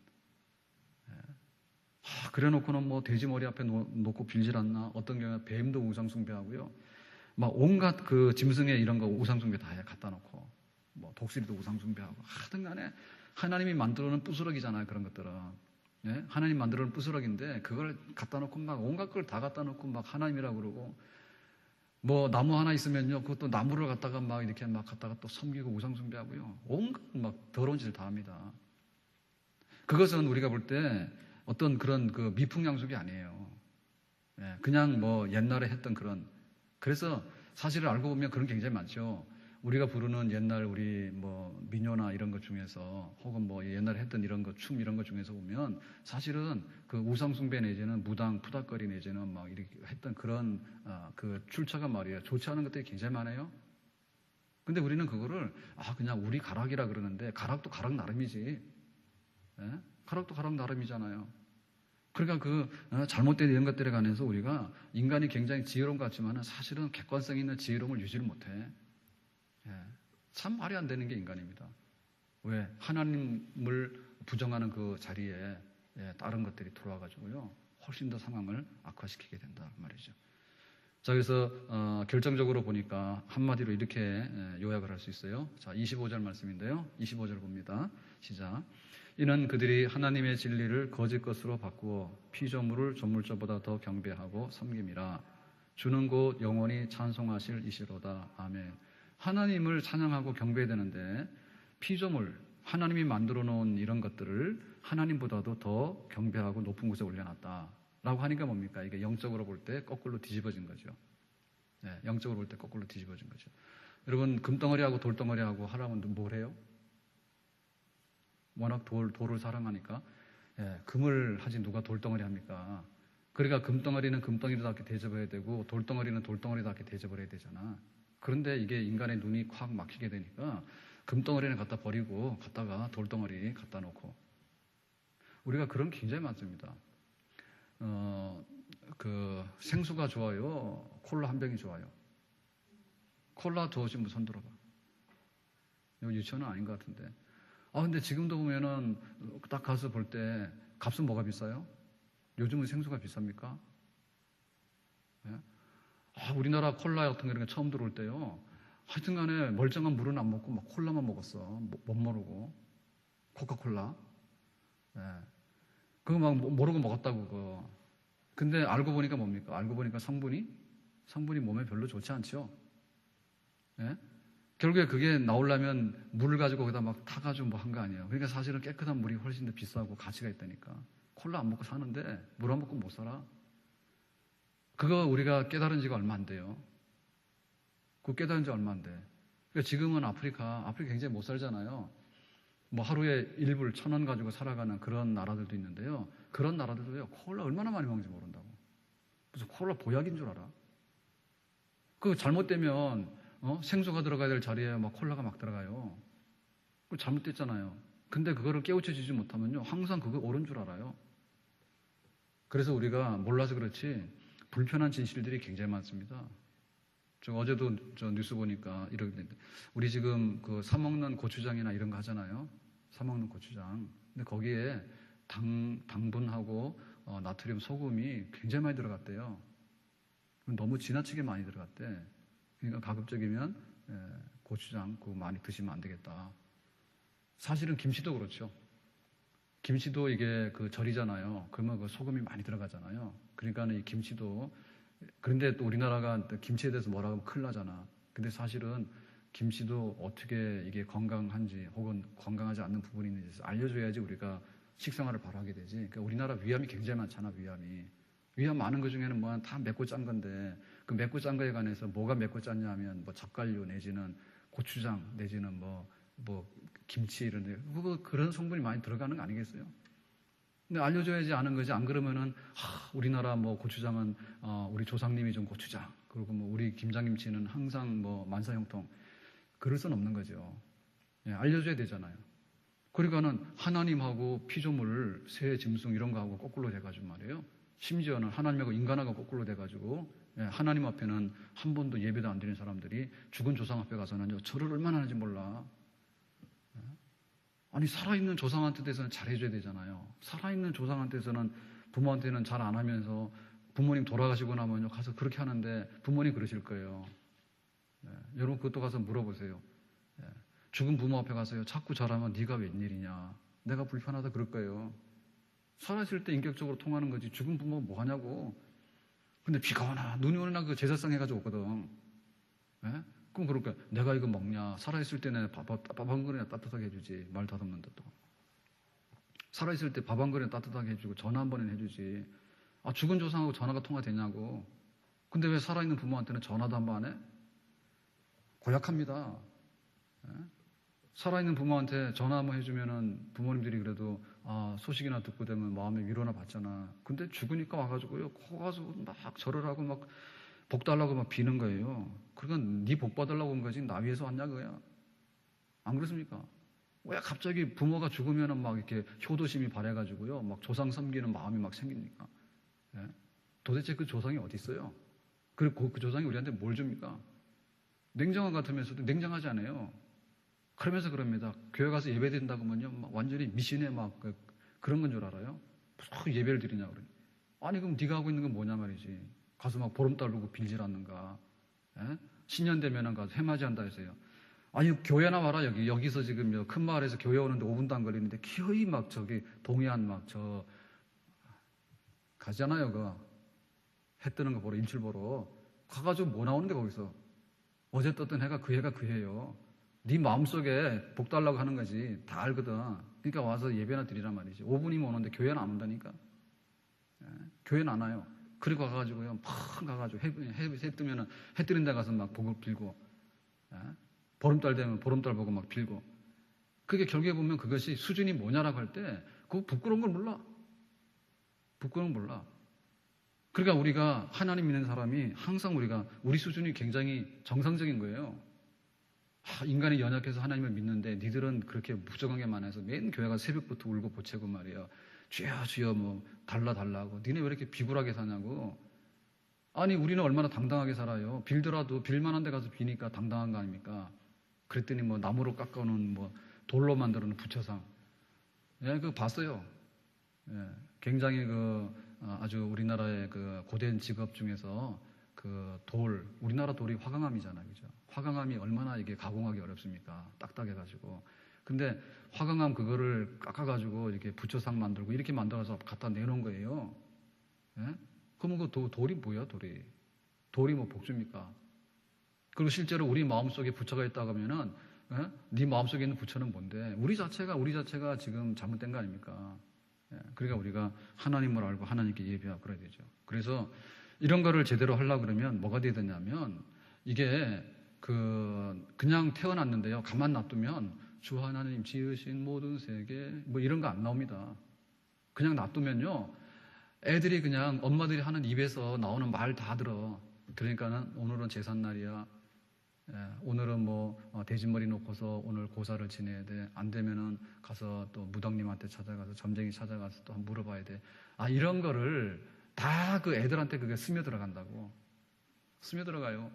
[SPEAKER 1] 그래 놓고는 뭐 돼지 머리 앞에 놓고 빌질 않나? 어떤 경우에 뱀도 우상숭배하고요. 막 온갖 그 짐승의 이런 거 우상숭배 다 갖다 놓고, 뭐 독수리도 우상숭배하고, 하여튼 간에 하나님이 만들어 놓은 부스러기잖아요, 그런 것들은. 예? 하나님 만들어 놓은 부스러기인데, 그걸 갖다 놓고 막 온갖 걸 다 갖다 놓고 막 하나님이라고 그러고, 뭐 나무 하나 있으면요, 그것도 나무를 갖다가 막 이렇게 막 갖다가 또 섬기고 우상숭배하고요. 온갖 막 더러운 짓을 다 합니다. 그것은 우리가 볼 때 어떤 그런 그 미풍양속이 아니에요. 예, 그냥 뭐 옛날에 했던 그런. 그래서 사실을 알고 보면 그런 게 굉장히 많죠. 우리가 부르는 옛날 우리 뭐 민요나 이런 것 중에서 혹은 뭐 옛날에 했던 이런 거, 춤 이런 것 중에서 보면 사실은 그 우상숭배 내지는 무당, 푸닥거리 내지는 막 이렇게 했던 그런 그 출처가 말이에요. 좋지 않은 것들이 굉장히 많아요. 근데 우리는 그거를 그냥 우리 가락이라 그러는데 가락도 가락 나름이지. 예? 가락도 가락 나름이잖아요. 그러니까 그 잘못된 이런 것들에 관해서 우리가 인간이 굉장히 지혜로운 것 같지만 사실은 객관성 있는 지혜로움을 유지를 못해. 예. 참 말이 안 되는 게 인간입니다. 왜? 하나님을 부정하는 그 자리에 다른 것들이 들어와가지고요. 훨씬 더 상황을 악화시키게 된다 말이죠. 자, 그래서 결정적으로 보니까 한마디로 이렇게 요약을 할 수 있어요. 자, 25절 말씀인데요. 25절 봅니다. 시작. 이는 그들이 하나님의 진리를 거짓 것으로 바꾸어 피조물을 조물주보다 더 경배하고 섬김이라. 주는 곧 영원히 찬송하실 이시로다. 아멘. 하나님을 찬양하고 경배해야 되는데 피조물, 하나님이 만들어 놓은 이런 것들을 하나님보다도 더 경배하고 높은 곳에 올려놨다 라고 하니까 뭡니까? 이게 영적으로 볼 때 거꾸로 뒤집어진 거죠. 네, 영적으로 볼 때 거꾸로 뒤집어진 거죠. 여러분, 금덩어리하고 돌덩어리하고 하라면 뭘 해요? 워낙 돌을 사랑하니까. 금을 하지 누가 돌덩어리 합니까? 그러니까 금덩어리는 금덩이답게 대접해야 되고 돌덩어리는 돌덩어리답게 대접을 해야 되잖아. 그런데 이게 인간의 눈이 콱 막히게 되니까 금덩어리는 갖다 버리고 갖다가 돌덩어리 갖다 놓고. 우리가 그런 게 굉장히 많습니다. 그 생수가 좋아요? 콜라 한 병이 좋아요? 콜라 두어진 분 손 들어봐. 이거 유치원은 아닌 것 같은데. 근데 지금도 보면은 딱 가서 볼 때 값은 뭐가 비싸요? 요즘은 생수가 비쌉니까? 예? 우리나라 콜라 같은 거 처음 들어올 때요. 하여튼 간에 멀쩡한 물은 안 먹고 막 콜라만 먹었어. 못 모르고. 코카콜라. 예. 그거 막 모르고 먹었다고, 그거. 근데 알고 보니까 뭡니까? 알고 보니까 성분이 몸에 별로 좋지 않죠? 예? 결국에 그게 나오려면 물을 가지고 거기다 막 타가지고 뭐 한 거 아니에요. 그러니까 사실은 깨끗한 물이 훨씬 더 비싸고 가치가 있다니까. 콜라 안 먹고 사는데 물 안 먹고 못 살아. 그거 우리가 깨달은 지가 얼마 안 돼요. 그거 깨달은 지 얼마 안 돼. 그러니까 지금은 아프리카 굉장히 못 살잖아요. 뭐 하루에 1불 1,000원 가지고 살아가는 그런 나라들도 있는데요. 그런 나라들도요, 콜라 얼마나 많이 먹는지 모른다고. 무슨 콜라 보약인 줄 알아? 그거 잘못되면, 생수가 들어가야 될 자리에 막 콜라가 막 들어가요. 그거 잘못됐잖아요. 근데 그거를 깨우쳐 주지 못하면요, 항상 그거 옳은 줄 알아요. 그래서 우리가 몰라서 그렇지, 불편한 진실들이 굉장히 많습니다. 어제도 저 뉴스 보니까 이러는데, 우리 지금 그 사먹는 고추장이나 이런 거 하잖아요. 사먹는 고추장. 근데 거기에 당분하고 나트륨, 소금이 굉장히 많이 들어갔대요. 너무 지나치게 많이 들어갔대. 그러니까 가급적이면 고추장 그거 많이 드시면 안 되겠다. 사실은 김치도 그렇죠. 김치도 이게 그 절이잖아요. 그러면 그 소금이 많이 들어가잖아요. 그러니까 이 김치도, 그런데 또 우리나라가 김치에 대해서 뭐라 하면 큰일 나잖아. 근데 사실은 김치도 어떻게 이게 건강한지 혹은 건강하지 않는 부분이 있는지 알려줘야지 우리가 식생활을 바로 하게 되지. 그러니까 우리나라 위암이 굉장히 많잖아, 위암 많은 것 중에는 뭐 다 맵고 짠 건데, 그 맵고 짠 거에 관해서 뭐가 맵고 짠냐 하면 뭐 젓갈류 내지는 고추장 내지는 뭐 김치 이런 데, 그런 성분이 많이 들어가는 거 아니겠어요? 근데 알려줘야지 아는 거지. 안 그러면은 우리나라 뭐 고추장은 우리 조상님이 준 고추장, 그리고 뭐 우리 김장김치는 항상 뭐 만사형통, 그럴 수는 없는 거죠. 알려줘야 되잖아요. 그러니까는 하나님하고 피조물, 새, 짐승 이런 거하고 거꾸로 돼가지고 말이에요. 심지어는 하나님하고 인간하고 거꾸로 돼가지고 하나님 앞에는 한 번도 예배도 안 드리는 사람들이 죽은 조상 앞에 가서는요 절을 얼마나 하는지 몰라. 아니 살아있는 조상한테 대해서는 잘해줘야 되잖아요. 살아있는 조상한테서는 부모한테는 잘 안 하면서 부모님 돌아가시고 나면요 가서 그렇게 하는데 부모님 그러실 거예요. 여러분 그것도 가서 물어보세요. 죽은 부모 앞에 가서요 자꾸 잘하면 네가 웬일이냐, 내가 불편하다 그럴 거예요. 살아있을 때 인격적으로 통하는 거지 죽은 부모가 뭐 하냐고. 근데 비가 오나 눈이 오나 그 제사상 해가지고 오거든. 그럼 그럴 거야. 내가 이거 먹냐, 살아있을 때는 밥 한 그릇이나 따뜻하게 해주지. 말 다듬는다 또. 살아있을 때 밥 한 그릇 따뜻하게 해주고 전화 한 번은 해주지. 죽은 조상하고 전화가 통화되냐고. 근데 왜 살아있는 부모한테는 전화도 한 번 안 해? 고약합니다. 살아있는 부모한테 전화 한번 해주면은 부모님들이 그래도 소식이나 듣고 되면 마음의 위로나 받잖아. 근데 죽으니까 와가지고요 거 가서 막 절을 하고 막 복 달라고 막 비는 거예요. 그러니까 네 복 받으려고 온 거지 나 위해서 왔냐 그거야. 안 그렇습니까? 왜 갑자기 부모가 죽으면은 막 이렇게 효도심이 발해가지고요 막 조상 섬기는 마음이 막 생깁니까? 도대체 그 조상이 어디 있어요? 그리고 그 조상이 우리한테 뭘 줍니까? 냉정한 같으면서도 냉정하지 않아요. 그러면서 그럽니다. 교회 가서 예배 드린다고 하면요 막 완전히 미신의 막 그런 건 줄 알아요. 무슨 예배를 드리냐 그러니. 아니 그럼 네가 하고 있는 건 뭐냐 말이지. 가서 막 보름달 두고 빌질 않는가. 신년 되면은 가서 해맞이 한다 해서요. 아니 교회나 와라. 여기서 지금 큰 마을에서 교회 오는데 5분도 안 걸리는데 기어이 막 저기 동해안 막 저 가잖아요. 해 뜨는 거 보러 일출 보러 가가지고 뭐 나오는데 거기서 어제 떴던 해가 그 해예요. 네 마음속에 복 달라고 하는 거지. 다 알거든. 그러니까 와서 예배나 드리란 말이지. 5분이면 오는데 교회는 안 온다니까. 교회는 안 와요. 그리고 가가지고요 팍 가가지고 해 뜨면은 해 뜨는 데 가서 막 복을 빌고 보름달 되면 보름달 보고 막 빌고. 그게 결국에 보면 그것이 수준이 뭐냐라고 할 때 그거 부끄러운 걸 몰라. 부끄러운 걸 몰라. 그러니까 우리가 하나님 믿는 사람이 항상 우리 수준이 굉장히 정상적인 거예요. 인간이 연약해서 하나님을 믿는데 니들은 그렇게 부정한 게 많아서 맨 교회 가서 새벽부터 울고 보채고 말이야. 주여 주여 뭐 달라고. 니네 왜 이렇게 비굴하게 사냐고. 아니 우리는 얼마나 당당하게 살아요. 빌더라도 빌만한 데 가서 비니까 당당한 거 아닙니까? 그랬더니 뭐 나무로 깎아놓은 뭐 돌로 만들어놓은 부처상. 그거 봤어요. 굉장히 아주 우리나라의 고된 직업 중에서 우리나라 돌이 화강암이잖아요. 그죠? 화강암이 얼마나 이게 가공하기 어렵습니까? 딱딱해가지고. 근데 화강암 그거를 깎아가지고 이렇게 부처상 만들고 이렇게 만들어서 갖다 내놓은 거예요. 그러면 돌이 뭐야, 돌이? 돌이 뭐 복줍니까? 그리고 실제로 우리 마음속에 부처가 있다고 하면은, 네 마음속에 있는 부처는 뭔데? 우리 자체가 지금 잘못된 거 아닙니까? 그러니까 우리가 하나님을 알고 하나님께 예배하고 그래야 되죠. 그래서 이런 거를 제대로 하려고 그러면 뭐가 돼야 되냐면 이게 그냥 태어났는데요. 가만 놔두면 주 하나님 지으신 모든 세계 뭐 이런 거 안 나옵니다. 그냥 놔두면요. 애들이 그냥 엄마들이 하는 입에서 나오는 말 다 들어. 그러니까는 오늘은 제삿날이야. 오늘은 뭐 대진머리 놓고서 오늘 고사를 지내야 돼. 안 되면은 가서 또 무당님한테 찾아가서 점쟁이 찾아가서 또 한번 물어봐야 돼. 이런 거를 다 그 애들한테 그게 스며들어간다고. 스며들어가요.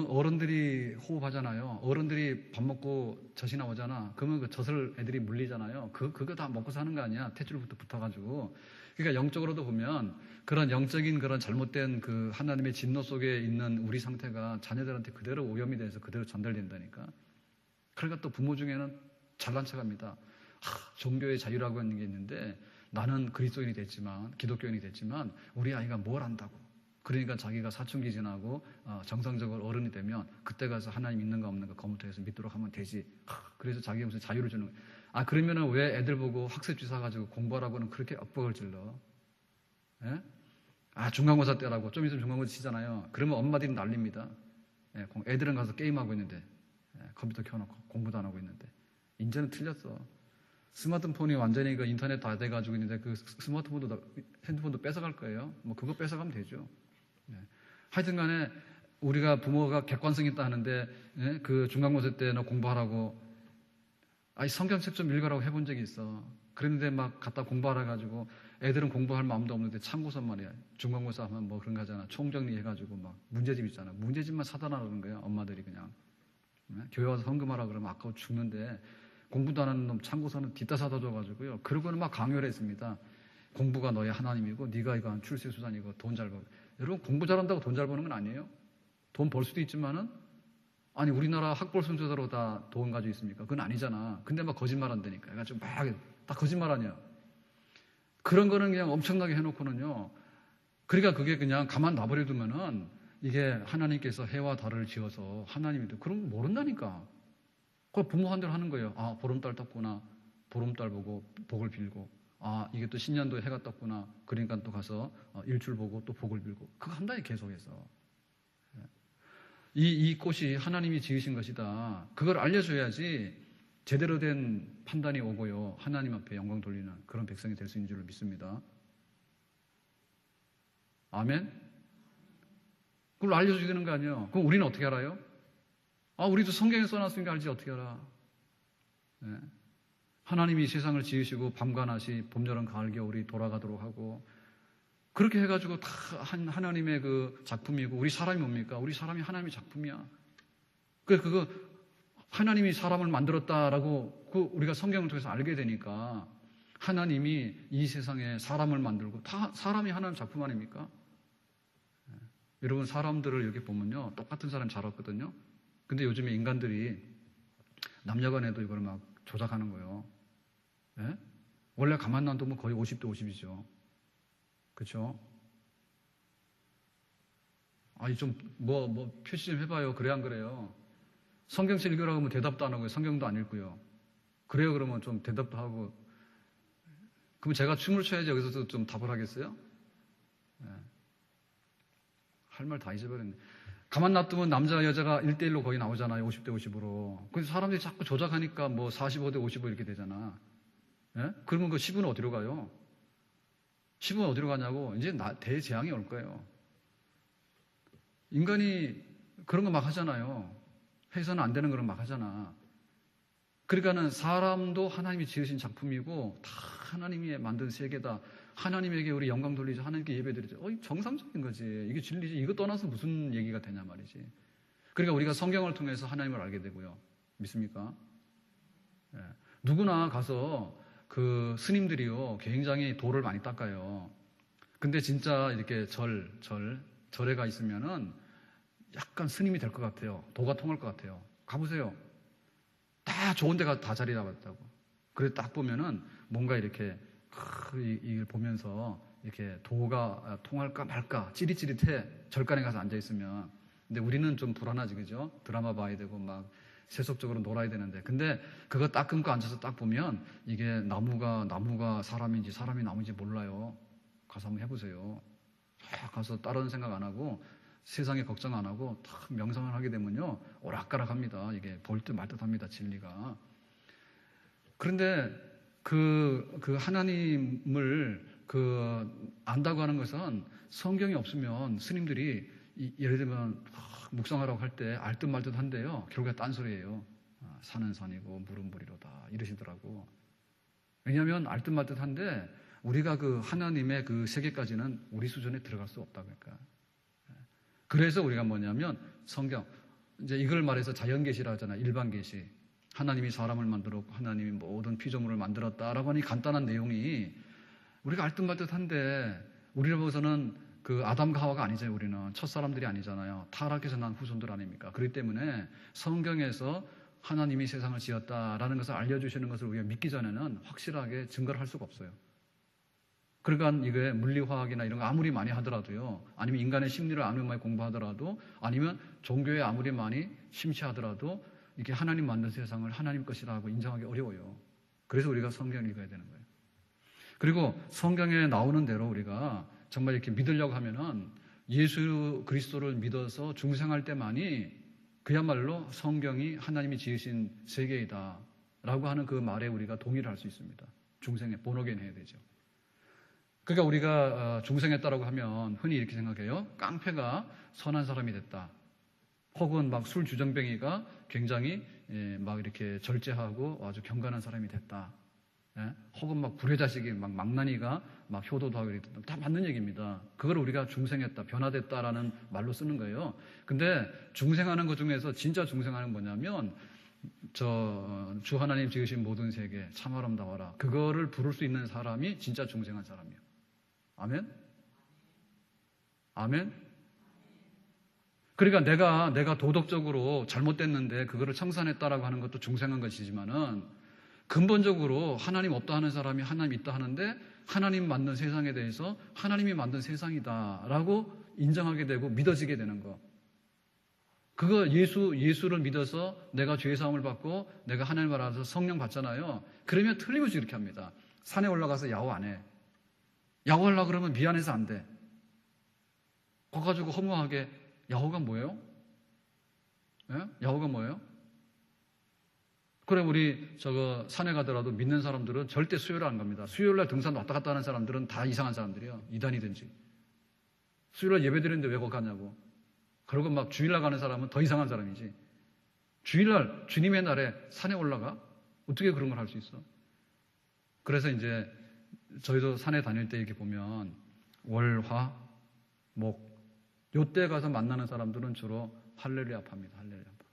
[SPEAKER 1] 어른들이 호흡하잖아요. 어른들이 밥 먹고 젖이 나오잖아. 그러면 그 젖을 애들이 물리잖아요. 그거 다 먹고 사는 거 아니야. 탯줄부터 붙어가지고. 그러니까 영적으로도 보면 그런 영적인 그런 잘못된 하나님의 진노 속에 있는 우리 상태가 자녀들한테 그대로 오염이 돼서 그대로 전달된다니까. 그러니까 또 부모 중에는 잘난 척합니다. 종교의 자유라고 하는 게 있는데 나는 그리스도인이 됐지만 기독교인이 됐지만 우리 아이가 뭘 안다고. 그러니까 자기가 사춘기 지나고 정상적으로 어른이 되면 그때 가서 하나님 있는가 없는가 검토해서 믿도록 하면 되지. 그래서 자기가 무슨 자유를 주는 거예요. 그러면은 왜 애들 보고 학습지 사가지고 공부하라고는 그렇게 엇박을 질러? 중간고사 때라고 좀 있으면 중간고사 치잖아요. 그러면 엄마들이 난립니다. 애들은 가서 게임하고 있는데 컴퓨터 켜놓고 공부도 안 하고 있는데 이제는 틀렸어. 스마트폰이 완전히 인터넷 다 돼가지고 있는데 핸드폰도 뺏어갈 거예요. 뭐 그거 뺏어가면 되죠. 하여튼 간에 우리가 부모가 객관성 있다 하는데 그 중간고사 때 너 공부하라고 성경책 좀 읽으라고 해본 적이 있어. 그런데 막 갖다 공부하라 가지고 애들은 공부할 마음도 없는데 참고서 말이야. 중간고사 하면 뭐 그런 거 하잖아. 총정리해가지고 막 문제집 있잖아. 문제집만 사다 놔두는 거야. 엄마들이 그냥. 교회 와서 헌금하라 그러면 아까워 죽는데 공부도 안 하는 놈 참고서는 뒷다 사다 줘가지고요. 그러고는 막 강요를 했습니다. 공부가 너의 하나님이고 네가 이거 출세수단이고 돈 잘 벌. 여러분 공부 잘한다고 돈 잘 버는 건 아니에요. 돈 벌 수도 있지만은 아니 우리나라 학벌 순서대로 다 돈 가지고 있습니까? 그건 아니잖아. 근데 막 거짓말 한다니까. 그래가지고 막 다 거짓말 하냐. 그런 거는 그냥 엄청나게 해놓고는요. 그러니까 그게 그냥 가만 놔버려두면은 이게 하나님께서 해와 달을 지어서 하나님이 그런 거 모른다니까. 그걸 부모 한 대로 하는 거예요. 아 보름달 떴구나. 보름달 보고 복을 빌고. 아 이게 또 신년도에 해가 떴구나. 그러니까 또 가서 일출 보고 또 복을 빌고. 그거 한다니 계속해서. 이 꽃이 하나님이 지으신 것이다. 그걸 알려줘야지 제대로 된 판단이 오고요. 하나님 앞에 영광 돌리는 그런 백성이 될 수 있는 줄 믿습니다. 아멘? 그걸 알려주는 거 아니에요. 그럼 우리는 어떻게 알아요? 아, 우리도 성경에 써놨으니까 알지 어떻게 알아? 네. 하나님이 세상을 지으시고 밤과 낮이 봄, 여름, 가을, 겨울이 돌아가도록 하고 그렇게 해가지고 다 하나님의 그 작품이고 우리 사람이 뭡니까? 우리 사람이 하나님의 작품이야. 그거 하나님이 사람을 만들었다라고 우리가 성경을 통해서 알게 되니까 하나님이 이 세상에 사람을 만들고 다 사람이 하나님 작품 아닙니까? 여러분 사람들을 이렇게 보면요. 똑같은 사람 잘 없거든요. 근데 요즘에 인간들이 남녀간에도 이걸 막 조작하는 거예요. 예? 원래 가만 놔두면 거의 50대 50이죠. 그렇죠? 아니 좀 표시 좀 해봐요. 그래 안 그래요? 성경책 읽으라고 하면 대답도 안 하고요. 성경도 안 읽고요. 그래요 그러면 좀 대답도 하고. 그럼 제가 춤을 춰야지 여기서도 좀 답을 하겠어요? 네. 할 말 다 잊어버렸네. 가만 놔두면 남자 여자가 1대1로 거의 나오잖아요. 50대 50으로. 근데 사람들이 자꾸 조작하니까 뭐 45대 55 이렇게 되잖아. 예? 그러면 그 10은 어디로 가요? 10은 어디로 가냐고 이제 대재앙이 올 거예요. 인간이 그런 거 막 하잖아요. 해서는 안 되는 그런 막 하잖아. 그러니까는 사람도 하나님이 지으신 작품이고 다 하나님이 만든 세계다. 하나님에게 우리 영광 돌리죠. 하나님께 예배드리죠. 정상적인 거지. 이게 진리지. 이거 떠나서 무슨 얘기가 되냐 말이지. 그러니까 우리가 성경을 통해서 하나님을 알게 되고요. 믿습니까? 예. 누구나 가서 그 스님들이요. 굉장히 돌을 많이 닦아요. 근데 진짜 이렇게 절에 가 있으면은 약간 스님이 될 것 같아요. 도가 통할 것 같아요. 가보세요. 다 좋은 데가 다 자리 잡았다고. 그래서 딱 보면은 뭔가 이렇게 이걸 보면서 이렇게 도가 통할까 말까 찌릿찌릿해. 절간에 가서 앉아있으면. 근데 우리는 좀 불안하지, 그죠? 드라마 봐야 되고 막 세속적으로 놀아야 되는데. 근데 그거 딱 끊고 앉아서 딱 보면 이게 나무가 사람인지 사람이 나무인지 몰라요. 가서 한번 해보세요. 가서 다른 생각 안 하고 세상에 걱정 안 하고 딱 명상을 하게 되면요. 오락가락합니다. 이게 볼 듯 말 듯 합니다. 진리가. 그런데 그 하나님을 안다고 하는 것은 성경이 없으면 스님들이 예를 들면 묵상하라고 할 때 알 듯 말 듯 한데요. 결국에 딴소리예요. 산은 산이고 물은 물이로다 이러시더라고. 왜냐하면 알 듯 말 듯 한데 우리가 그 하나님의 그 세계까지는 우리 수준에 들어갈 수 없다 그러니까. 그래서 우리가 뭐냐면 성경 이제 이걸 말해서 자연계시라 하잖아요. 일반계시. 하나님이 사람을 만들었고 하나님이 모든 피조물을 만들었다라고 하는 간단한 내용이 우리가 알듯말듯한데 우리를 보고서는 그 아담과 하와가 아니잖아요. 우리는 첫사람들이 아니잖아요. 타락해서 난 후손들 아닙니까? 그렇기 때문에 성경에서 하나님이 세상을 지었다라는 것을 알려주시는 것을 우리가 믿기 전에는 확실하게 증거를 할 수가 없어요. 그러니까 이게 물리화학이나 이런 거 아무리 많이 하더라도요, 아니면 인간의 심리를 아무리 많이 공부하더라도, 아니면 종교에 아무리 많이 심취하더라도 이게 하나님 만든 세상을 하나님 것이라고 인정하기 어려워요. 그래서 우리가 성경을 읽어야 되는 거예요. 그리고 성경에 나오는 대로 우리가 정말 이렇게 믿으려고 하면은 예수 그리스도를 믿어서 중생할 때만이 그야말로 성경이 하나님이 지으신 세계이다 라고 하는 그 말에 우리가 동의를 할 수 있습니다. 중생에 본어게인 해야 되죠. 그러니까 우리가 중생했다라고 하면 흔히 이렇게 생각해요. 깡패가 선한 사람이 됐다. 혹은 막 술 주정뱅이가 굉장히 막 이렇게 절제하고 아주 경건한 사람이 됐다. 예? 혹은 막 불의 자식이 막 망나니가 막 효도도 하고 이랬다. 다 맞는 얘기입니다. 그걸 우리가 중생했다, 변화됐다라는 말로 쓰는 거예요. 근데 중생하는 것 중에서 진짜 중생하는 뭐냐면 주 하나님 지으신 모든 세계 참 아름다워라. 그거를 부를 수 있는 사람이 진짜 중생한 사람이에요. 아멘? 아멘? 그러니까 내가 도덕적으로 잘못됐는데 그거를 청산했다라고 하는 것도 중생한 것이지만은 근본적으로 하나님 없다 하는 사람이 하나님 있다 하는데 하나님 만든 세상에 대해서 하나님이 만든 세상이다라고 인정하게 되고 믿어지게 되는 거. 그거 예수를 믿어서 내가 죄 사함을 받고 내가 하나님을 알아서 성령 받잖아요. 그러면 틀림없이 이렇게 합니다. 산에 올라가서 야호 안 해. 야호하려고 그러면 미안해서 안 돼. 가가지고 허무하게 야호가 뭐예요? 예? 야호가 뭐예요? 그래 우리 산에 가더라도 믿는 사람들은 절대 수요일 안 갑니다. 수요일날 등산 왔다 갔다 하는 사람들은 다 이상한 사람들이에요. 이단이든지. 수요일날 예배 드리는데 왜 거기 가냐고. 그리고 막 주일날 가는 사람은 더 이상한 사람이지. 주일날 주님의 날에 산에 올라가? 어떻게 그런 걸 할 수 있어? 그래서 이제 저희도 산에 다닐 때 이렇게 보면 월, 화, 목 요때 가서 만나는 사람들은 주로 할렐루야 팝니다. 할렐루야 파.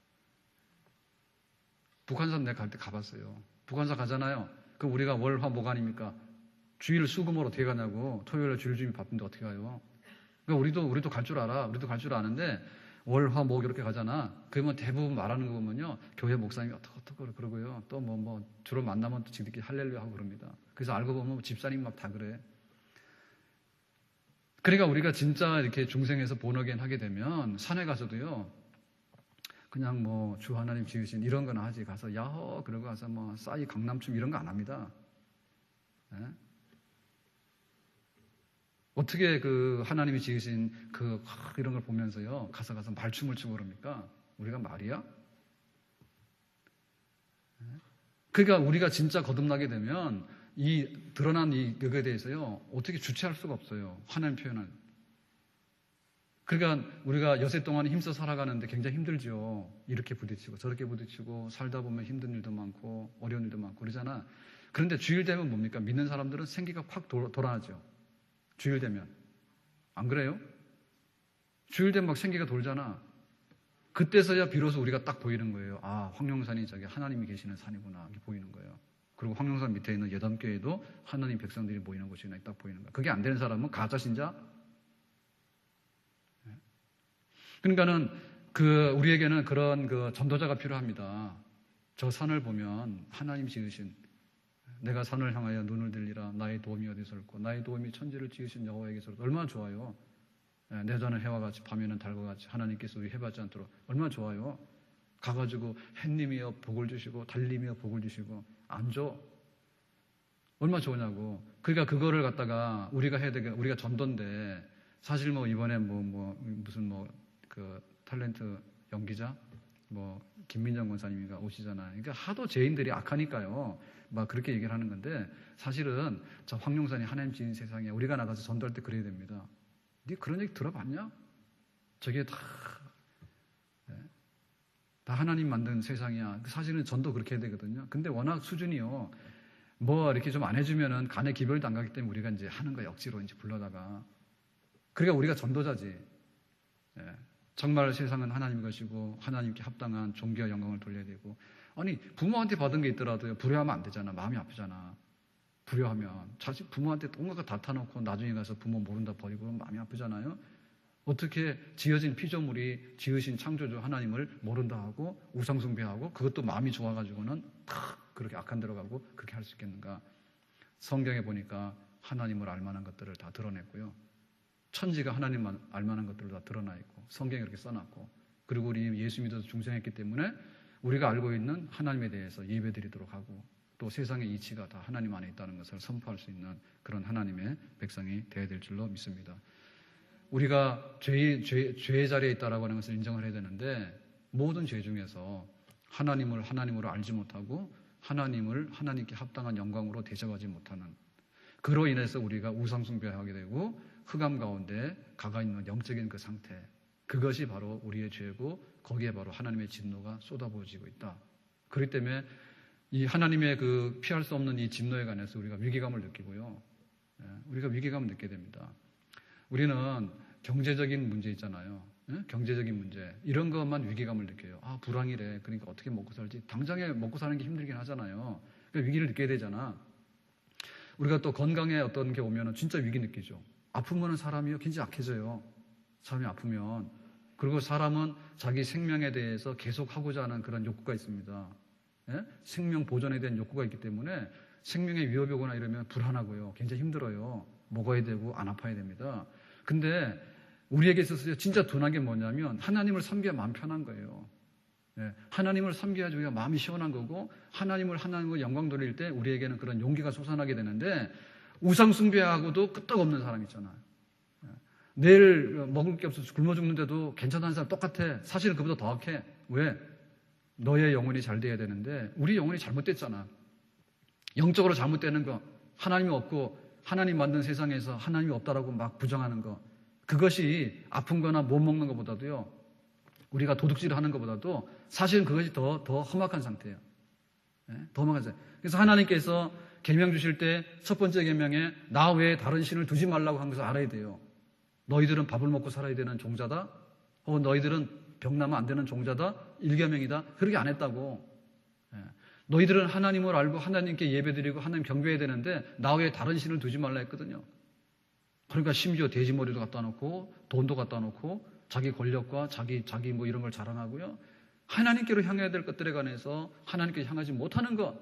[SPEAKER 1] 북한산 내가 갈 때 가봤어요. 북한산 가잖아요. 그럼 우리가 월, 화, 목 아닙니까? 주일 수금으로 어떻게 가냐고. 토요일에 주일 주임이 바쁜데 어떻게 가요? 그러니까 우리도 갈 줄 알아. 우리도 갈 줄 아는데 월, 화, 목 이렇게 가잖아. 그러면 대부분 말하는 거 보면요. 교회 목사님이 어떡 그러고요. 또 주로 만나면 또 지들끼리 할렐루야 하고 그럽니다. 그래서 알고 보면 집사님 막 다 그래. 그러니까 우리가 진짜 이렇게 중생에서 본어겐 하게 되면 산에 가서도요. 그냥 주 하나님 지으신 이런 거나 하지. 가서 야호 그러고 가서 싸이 강남춤 이런 거 안 합니다. 네? 어떻게 그 하나님이 지으신 이런 걸 보면서요. 가서 말춤을 추고 그럽니까? 우리가 말이야? 네? 그러니까 우리가 진짜 거듭나게 되면 드러난 그거에 대해서요. 어떻게 주체할 수가 없어요. 하나님 표현을. 그러니까 우리가 여세 동안 힘써 살아가는데 굉장히 힘들죠. 이렇게 부딪히고 저렇게 부딪히고 살다 보면 힘든 일도 많고 어려운 일도 많고 그러잖아. 그런데 주일 되면 뭡니까? 믿는 사람들은 생기가 확 돌아나죠. 주일 되면. 안 그래요? 주일 되면 막 생기가 돌잖아. 그때서야 비로소 우리가 딱 보이는 거예요. 아, 황룡산이 저기 하나님이 계시는 산이구나. 이게 보이는 거예요. 그리고 황룡산 밑에 있는 여담교회도 하나님 백성들이 모이는 곳이나 딱 보이는 거예요. 그게 안 되는 사람은 가짜 신자? 그러니까는 우리에게는 그런 전도자가 필요합니다. 저 산을 보면 하나님 지으신 내가 산을 향하여 눈을 들리라 나의 도움이 어디서 올고 나의 도움이 천지를 지으신 여호와에게서 얼마나 좋아요. 내 전은 해와 같이 밤에는 달과 같이 하나님께서 우리 해받지 않도록 얼마나 좋아요. 가가지고 햇님이여 복을 주시고 달님이여 복을 주시고 안 줘. 얼마나 좋으냐고. 그러니까 그거를 갖다가 우리가 해야 되게 우리가 전도인데 사실 이번에 무슨 탤런트 연기자 김민정 권사님이가 오시잖아요. 그러니까 하도 죄인들이 악하니까요. 막 그렇게 얘기를 하는 건데 사실은 저 황룡산이 하나님 지은 세상에 우리가 나가서 전도할 때 그래야 됩니다. 네 그런 얘기 들어봤냐? 저게 다 하나님 만든 세상이야. 사실은 전도 그렇게 해야 되거든요. 근데 워낙 수준이요. 이렇게 좀 안 해주면은 간에 기별도 안 가기 때문에 우리가 이제 하는 거야. 억지로 이제 불러다가. 그러니까 우리가 전도자지. 정말 세상은 하나님 것이고 하나님께 합당한 존귀와 영광을 돌려야 되고 아니 부모한테 받은 게 있더라도요. 불효하면 안 되잖아. 마음이 아프잖아. 불효하면 자식 부모한테 온갖 거 다 타놓고 나중에 가서 부모 모른다 버리고 그러면 마음이 아프잖아요. 어떻게 지어진 피조물이 지으신 창조주 하나님을 모른다 하고 우상숭배하고 그것도 마음이 좋아가지고는 그렇게 악한 데로 가고 그렇게 할 수 있겠는가. 성경에 보니까 하나님을 알만한 것들을 다 드러냈고요. 천지가 하나님만 알만한 것들을 다 드러나 있고 성경에 그렇게 써놨고 그리고 우리 예수 믿어서 중생했기 때문에 우리가 알고 있는 하나님에 대해서 예배드리도록 하고 또 세상의 이치가 다 하나님 안에 있다는 것을 선포할 수 있는 그런 하나님의 백성이 되어야 될 줄로 믿습니다. 우리가 죄의 자리에 있다라고 하는 것을 인정을 해야 되는데 모든 죄 중에서 하나님을 하나님으로 알지 못하고 하나님을 하나님께 합당한 영광으로 대접하지 못하는 그로 인해서 우리가 우상숭배하게 되고 흑암 가운데 가가 있는 영적인 그 상태 그것이 바로 우리의 죄고 거기에 바로 하나님의 진노가 쏟아부어지고 있다. 그렇기 때문에 이 하나님의 그 피할 수 없는 이 진노에 관해서 우리가 위기감을 느끼고요. 우리가 위기감을 느끼게 됩니다. 우리는 경제적인 문제 있잖아요. 경제적인 문제. 이런 것만 위기감을 느껴요. 아, 불황이래. 그러니까 어떻게 먹고 살지? 당장에 먹고 사는 게 힘들긴 하잖아요. 그러니까 위기를 느껴야 되잖아. 우리가 또 건강에 어떤 게 오면 진짜 위기 느끼죠. 아프면 사람이 굉장히 약해져요. 사람이 아프면. 그리고 사람은 자기 생명에 대해서 계속 하고자 하는 그런 욕구가 있습니다. 생명 보존에 대한 욕구가 있기 때문에 생명에 위협이 오거나 이러면 불안하고요. 굉장히 힘들어요. 먹어야 되고 안 아파야 됩니다. 근데 우리에게 있어서 진짜 둔한 게 뭐냐면 하나님을 섬겨야 마음 편한 거예요. 하나님을 섬겨야지 우리가 마음이 시원한 거고 하나님을 영광 돌릴 때 우리에게는 그런 용기가 솟아나게 되는데 우상 숭배하고도 끄떡없는 사람 있잖아요. 내일 먹을 게 없어서 굶어 죽는데도 괜찮다는 사람 똑같아. 사실은 그보다 더 악해. 왜? 너의 영혼이 잘 돼야 되는데 우리 영혼이 잘못됐잖아. 영적으로 잘못되는 거, 하나님이 없고 하나님 만든 세상에서 하나님이 없다라고 막 부정하는 거, 그것이 아픈 거나 못 먹는 것보다도요, 우리가 도둑질을 하는 것보다도 사실은 그것이 더 험악한 상태예요. 더 험악한 상태. 그래서 하나님께서 계명 주실 때 첫 번째 계명에 나 외에 다른 신을 두지 말라고 한 것을 알아야 돼요. 너희들은 밥을 먹고 살아야 되는 종자다. 혹은 너희들은 병나면 안 되는 종자다. 1계명이다. 그렇게 안 했다고. 너희들은 하나님을 알고 하나님께 예배드리고 하나님 경배해야 되는데 나 외에 다른 신을 두지 말라 했거든요. 그러니까 심지어 돼지머리도 갖다 놓고 돈도 갖다 놓고 자기 권력과 자기 뭐 이런 걸 자랑하고요. 하나님께로 향해야 될 것들에 관해서 하나님께 향하지 못하는 것.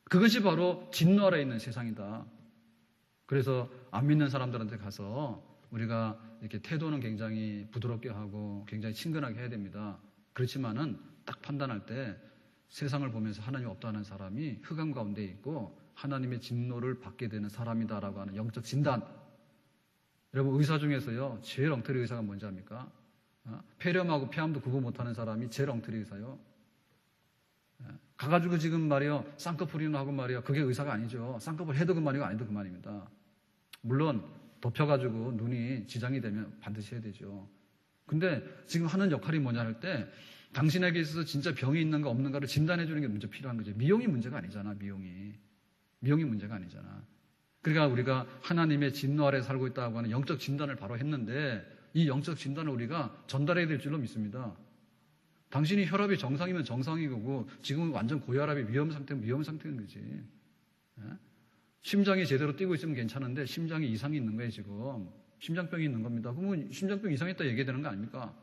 [SPEAKER 1] 그것이 바로 진노 아래에 있는 세상이다. 그래서 안 믿는 사람들한테 가서 우리가 이렇게 태도는 굉장히 부드럽게 하고 굉장히 친근하게 해야 됩니다. 그렇지만은 딱 판단할 때 세상을 보면서 하나님 없다는 사람이 흑암 가운데 있고 하나님의 진노를 받게 되는 사람이다라고 하는 영적 진단. 여러분 의사 중에서요 제일 엉터리 의사가 뭔지 압니까? 폐렴하고 폐암도 구분 못하는 사람이 제일 엉터리 의사요. 가가지고 지금 말이요 쌍꺼풀이나 하고 말이요 그게 의사가 아니죠. 쌍꺼풀 해도 그만이고 아니도 그만입니다. 물론 덮여가지고 눈이 지장이 되면 반드시 해야 되죠. 근데 지금 하는 역할이 뭐냐 할 때 당신에게 있어서 진짜 병이 있는가 없는가를 진단해 주는 게 문제 필요한 거죠. 미용이 문제가 아니잖아. 미용이 문제가 아니잖아. 그러니까 우리가 하나님의 진노 아래 살고 있다고 하는 영적 진단을 바로 했는데 이 영적 진단을 우리가 전달해야 될 줄로 믿습니다. 당신이 혈압이 정상이면 정상인 거고 지금은 완전 고혈압이 위험 상태인 거지. 심장이 제대로 뛰고 있으면 괜찮은데 심장에 이상이 있는 거예요 지금. 심장병이 있는 겁니다. 그러면 심장병 이상했다 얘기해야 되는 거 아닙니까?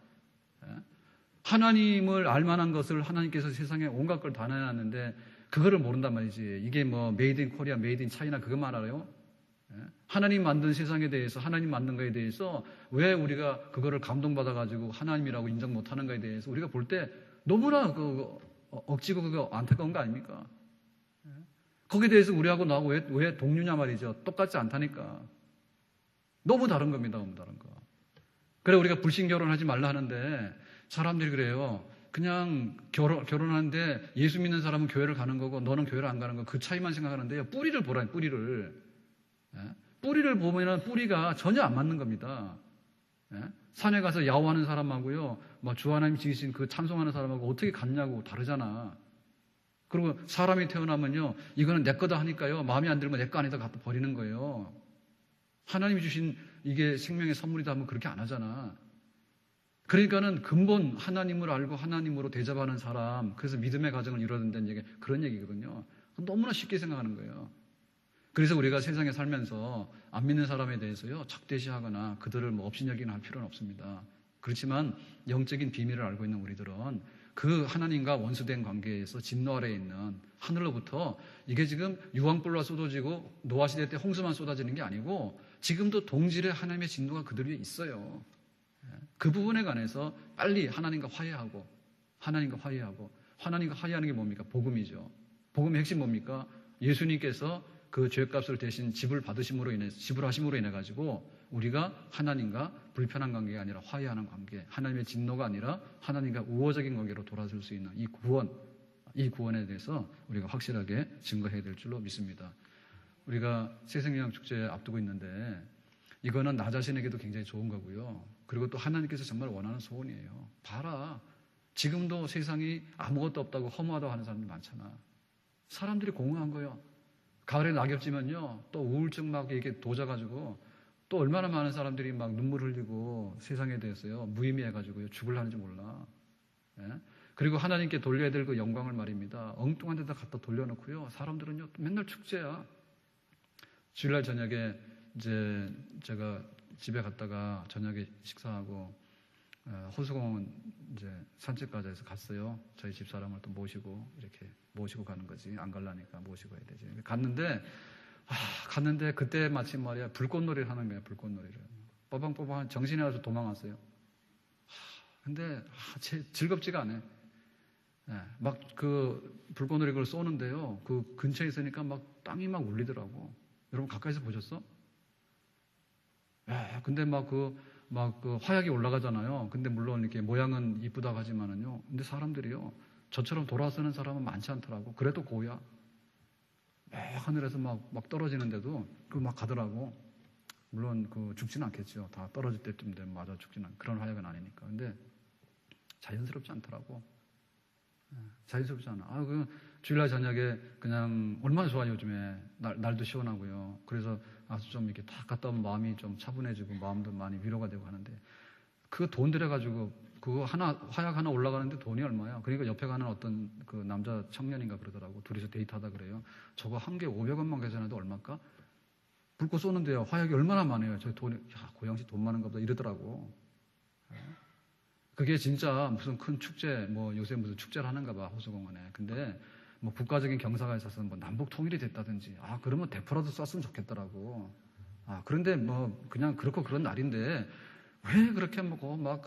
[SPEAKER 1] 하나님을 알만한 것을 하나님께서 세상에 온갖 걸 다 내놨는데 그거를 모른단 말이지. 이게 뭐 메이드 인 코리아, 메이드 인 차이나 그것만 알아요? 하나님 만든 세상에 대해서 하나님 만든 거에 대해서 왜 우리가 그거를 감동받아가지고 하나님이라고 인정 못하는 거에 대해서 우리가 볼 때 너무나 억지고 그거 안타까운 거 아닙니까? 거기에 대해서 우리하고 나하고 왜 동료냐 말이죠. 똑같지 않다니까. 너무 다른 겁니다. 너무 다른 거. 그래 우리가 불신 결혼하지 말라 하는데 사람들이 그래요. 그냥 결혼하는데 예수 믿는 사람은 교회를 가는 거고 너는 교회를 안 가는 거 그 차이만 생각하는데요. 뿌리를 보라니 뿌리를. 뿌리를 보면 뿌리가 전혀 안 맞는 겁니다. 산에 가서 야호하는 사람하고요. 막 주 하나님 지으신 그 찬송하는 사람하고 어떻게 같냐고 다르잖아. 그리고 사람이 태어나면요. 이거는 내 거다 하니까요. 마음에 안 들면 내 거 아니다 갖다 버리는 거예요. 하나님이 주신 이게 생명의 선물이다 하면 그렇게 안 하잖아. 그러니까는 근본 하나님을 알고 하나님으로 대접하는 사람, 그래서 믿음의 가정을 이루어낸다는 얘기, 그런 얘기거든요. 너무나 쉽게 생각하는 거예요. 그래서 우리가 세상에 살면서 안 믿는 사람에 대해서요, 적대시하거나 그들을 뭐 업신여기나 할 필요는 없습니다. 그렇지만 영적인 비밀을 알고 있는 우리들은 그 하나님과 원수된 관계에서 진노 아래에 있는 하늘로부터 이게 지금 유황불로 쏟아지고 노아 시대 때 홍수만 쏟아지는 게 아니고 지금도 동질의 하나님의 진노가 그들 위에 있어요. 그 부분에 관해서 빨리 하나님과 화해하고 하나님과 화해하는 게 뭡니까? 복음이죠. 복음의 핵심 뭡니까? 예수님께서 그 죄값을 대신 지불하심으로 인해 가지고 우리가 하나님과 불편한 관계가 아니라 화해하는 관계, 하나님의 진노가 아니라 하나님과 우호적인 관계로 돌아설 수 있는 이 구원에 대해서 우리가 확실하게 증거해야 될 줄로 믿습니다. 우리가 새생명 축제 앞두고 있는데 이거는 나 자신에게도 굉장히 좋은 거고요. 그리고 또 하나님께서 정말 원하는 소원이에요. 봐라. 지금도 세상이 아무것도 없다고 허무하다고 하는 사람들 많잖아. 사람들이 공허한 거예요. 가을에 낙엽 지면요, 또 우울증 막 이렇게 도져가지고 또 얼마나 많은 사람들이 막 눈물 흘리고 세상에 대해서요, 무의미해가지고요, 죽을라는지 몰라. 예? 그리고 하나님께 돌려야 될 그 영광을 말입니다. 엉뚱한 데다 갖다 돌려놓고요, 사람들은요, 맨날 축제야. 주일날 저녁에 이제 제가 집에 갔다가 저녁에 식사하고 호수공원 이제 산책까지 해서 갔어요. 저희 집사람을 또 모시고 이렇게 모시고 가는 거지. 안 갈라니까 모시고 해야 되지. 갔는데 그때 마침 말이야 불꽃놀이를 하는 거야. 불꽃놀이를 빠방빠방 정신이 나서 도망왔어요. 근데 즐겁지가 않아. 막 그 불꽃놀이 그걸 쏘는데요. 그 근처에 있으니까 막 땅이 막 울리더라고. 여러분 가까이서 보셨어? 근데 막 그 화약이 올라가잖아요. 근데 물론 이렇게 모양은 이쁘다고 하지만은요. 근데 사람들이요. 저처럼 돌아서는 사람은 많지 않더라고. 그래도 고야. 하늘에서 막 떨어지는데도 그 막 가더라고. 물론 그 죽지는 않겠죠. 다 떨어질 때쯤 되면 맞아 죽지는 그런 화약은 아니니까. 근데 자연스럽지 않더라고. 자연스럽지 않아. 그 주일날 저녁에 그냥 얼마나 좋아요 요즘에. 날도 시원하고요. 그래서 아주 좀 이렇게 딱 갔다 오면 마음이 좀 차분해지고 마음도 많이 위로가 되고 하는데 그 돈 들여가지고 그거 화약 하나 올라가는데 돈이 얼마야? 그러니까 옆에 가는 어떤 그 남자 청년인가 그러더라고. 둘이서 데이트하다 그래요. 저거 한 개 500원만 계산해도 얼마일까? 불꽃 쏘는데요. 화약이 얼마나 많아요. 저 돈이, 고양시 돈 많은가 보다 이러더라고. 그게 진짜 무슨 큰 축제, 뭐 요새 무슨 축제를 하는가 봐, 호수공원에. 근데 뭐 국가적인 경사가 있어서 뭐 남북 통일이 됐다든지, 그러면 대포라도 쐈으면 좋겠더라고. 그런데 뭐 그냥 그렇고 그런 날인데 왜 그렇게 막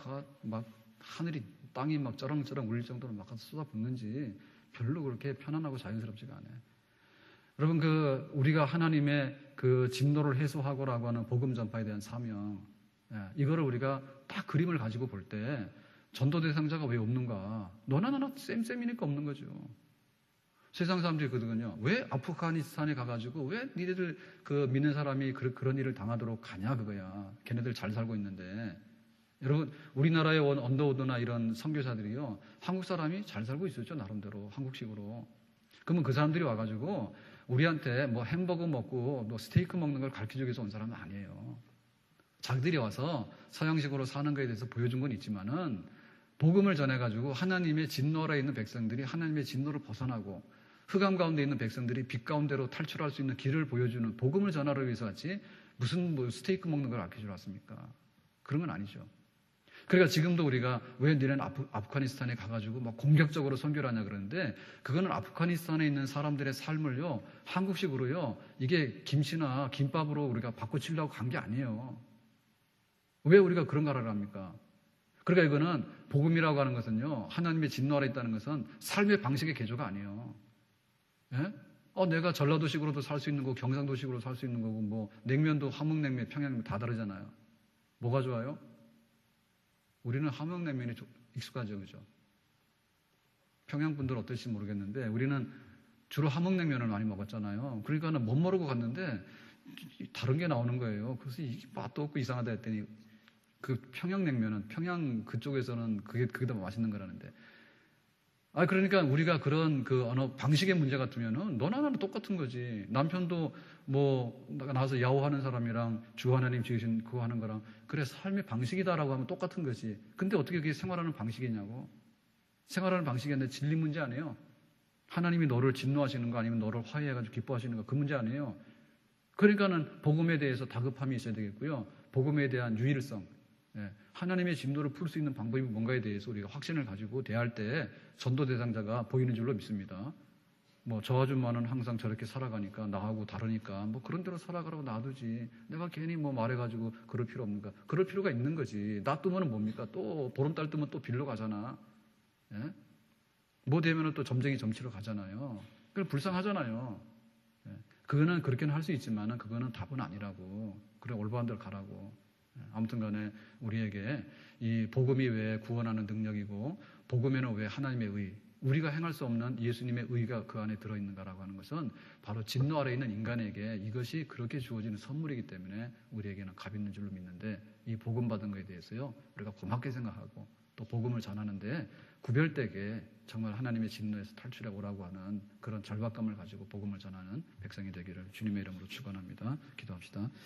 [SPEAKER 1] 하늘이, 땅이 막 쩌렁쩌렁 울릴 정도로 막 쏟아붓는지 별로 그렇게 편안하고 자연스럽지가 않아요. 여러분, 우리가 하나님의 그 진노를 해소하고라고 하는 복음 전파에 대한 사명, 이거를 우리가 딱 그림을 가지고 볼 때 전도 대상자가 왜 없는가? 너나 쌤이니까 없는 거죠. 세상 사람들이 그러거든요. 왜 아프가니스탄에 가가지고 왜 니네들 그 믿는 사람이 그런 일을 당하도록 가냐 그거야. 걔네들 잘 살고 있는데. 여러분, 우리나라에 온 언더우드나 이런 선교사들이요, 한국 사람이 잘 살고 있었죠, 나름대로 한국식으로. 그러면 그 사람들이 와가지고 우리한테 뭐 햄버거 먹고 뭐 스테이크 먹는 걸 가르쳐주기 위해서 온 사람은 아니에요. 자기들이 와서 서양식으로 사는 것에 대해서 보여준 건 있지만은 복음을 전해가지고 하나님의 진노 아래 있는 백성들이 하나님의 진노를 벗어나고 흑암 가운데 있는 백성들이 빛 가운데로 탈출할 수 있는 길을 보여주는 복음을 전하러 위해서 왔지 무슨 뭐 스테이크 먹는 걸 가르쳐주러 왔습니까? 그런 건 아니죠. 그러니까 지금도 우리가 왜 니네는 아프가니스탄에 가가지고 막 공격적으로 선교를 하냐 그러는데 그거는 아프가니스탄에 있는 사람들의 삶을요, 한국식으로요, 이게 김치나 김밥으로 우리가 바꿔치려고 간 게 아니에요. 왜 우리가 그런 가라를 합니까? 그러니까 이거는 복음이라고 하는 것은요, 하나님의 진노 아래 있다는 것은 삶의 방식의 개조가 아니에요. 예? 내가 전라도식으로도 살 수 있는 거고 경상도식으로 살 수 있는 거고 뭐 냉면도 함흥냉면, 평양냉면 다 다르잖아요. 뭐가 좋아요? 우리는 함흥냉면이 익숙하죠, 그죠? 평양 분들은 어떨지 모르겠는데 우리는 주로 함흥냉면을 많이 먹었잖아요. 그러니까는 못 모르고 갔는데 다른 게 나오는 거예요. 그래서 이게 맛도 없고 이상하다 했더니 그 평양냉면은 평양 그쪽에서는 그게 더 맛있는 거라는데. 그러니까 우리가 그런 그 언어 방식의 문제 같으면은 너나 나는 똑같은 거지. 남편도 뭐 나와서 야호하는 사람이랑 주 하나님 지으신 그거 하는 거랑 그래 삶의 방식이다라고 하면 똑같은 거지. 근데 어떻게 그게 생활하는 방식이냐고. 생활하는 방식이 아니라 진리 문제 아니에요. 하나님이 너를 진노하시는 거 아니면 너를 화해해가지고 기뻐하시는 거 그 문제 아니에요. 그러니까는 복음에 대해서 다급함이 있어야 되겠고요. 복음에 대한 유일성. 하나님의 진노를 풀 수 있는 방법이 뭔가에 대해서 우리가 확신을 가지고 대할 때 전도 대상자가 보이는 줄로 믿습니다. 뭐 저 아줌마는 항상 저렇게 살아가니까 나하고 다르니까 뭐 그런 대로 살아가라고 놔두지. 내가 괜히 뭐 말해가지고 그럴 필요 없는가? 그럴 필요가 있는 거지. 나 뜨면은 뭡니까? 또 보름달 뜨면 또 빌러 가잖아. 뭐 되면은 또 점쟁이 점치러 가잖아요. 그럼 불쌍하잖아요. 그거는 그렇게는 할 수 있지만은 그거는 답은 아니라고. 그래 올바른 대로 가라고. 아무튼 간에 우리에게 이 복음이 왜 구원하는 능력이고 복음에는 왜 하나님의 의, 우리가 행할 수 없는 예수님의 의가 그 안에 들어있는가라고 하는 것은 바로 진노 아래 있는 인간에게 이것이 그렇게 주어지는 선물이기 때문에 우리에게는 값 있는 줄로 믿는데 이 복음 받은 것에 대해서요 우리가 고맙게 생각하고 또 복음을 전하는데 구별되게 정말 하나님의 진노에서 탈출해 오라고 하는 그런 절박감을 가지고 복음을 전하는 백성이 되기를 주님의 이름으로 축원합니다. 기도합시다.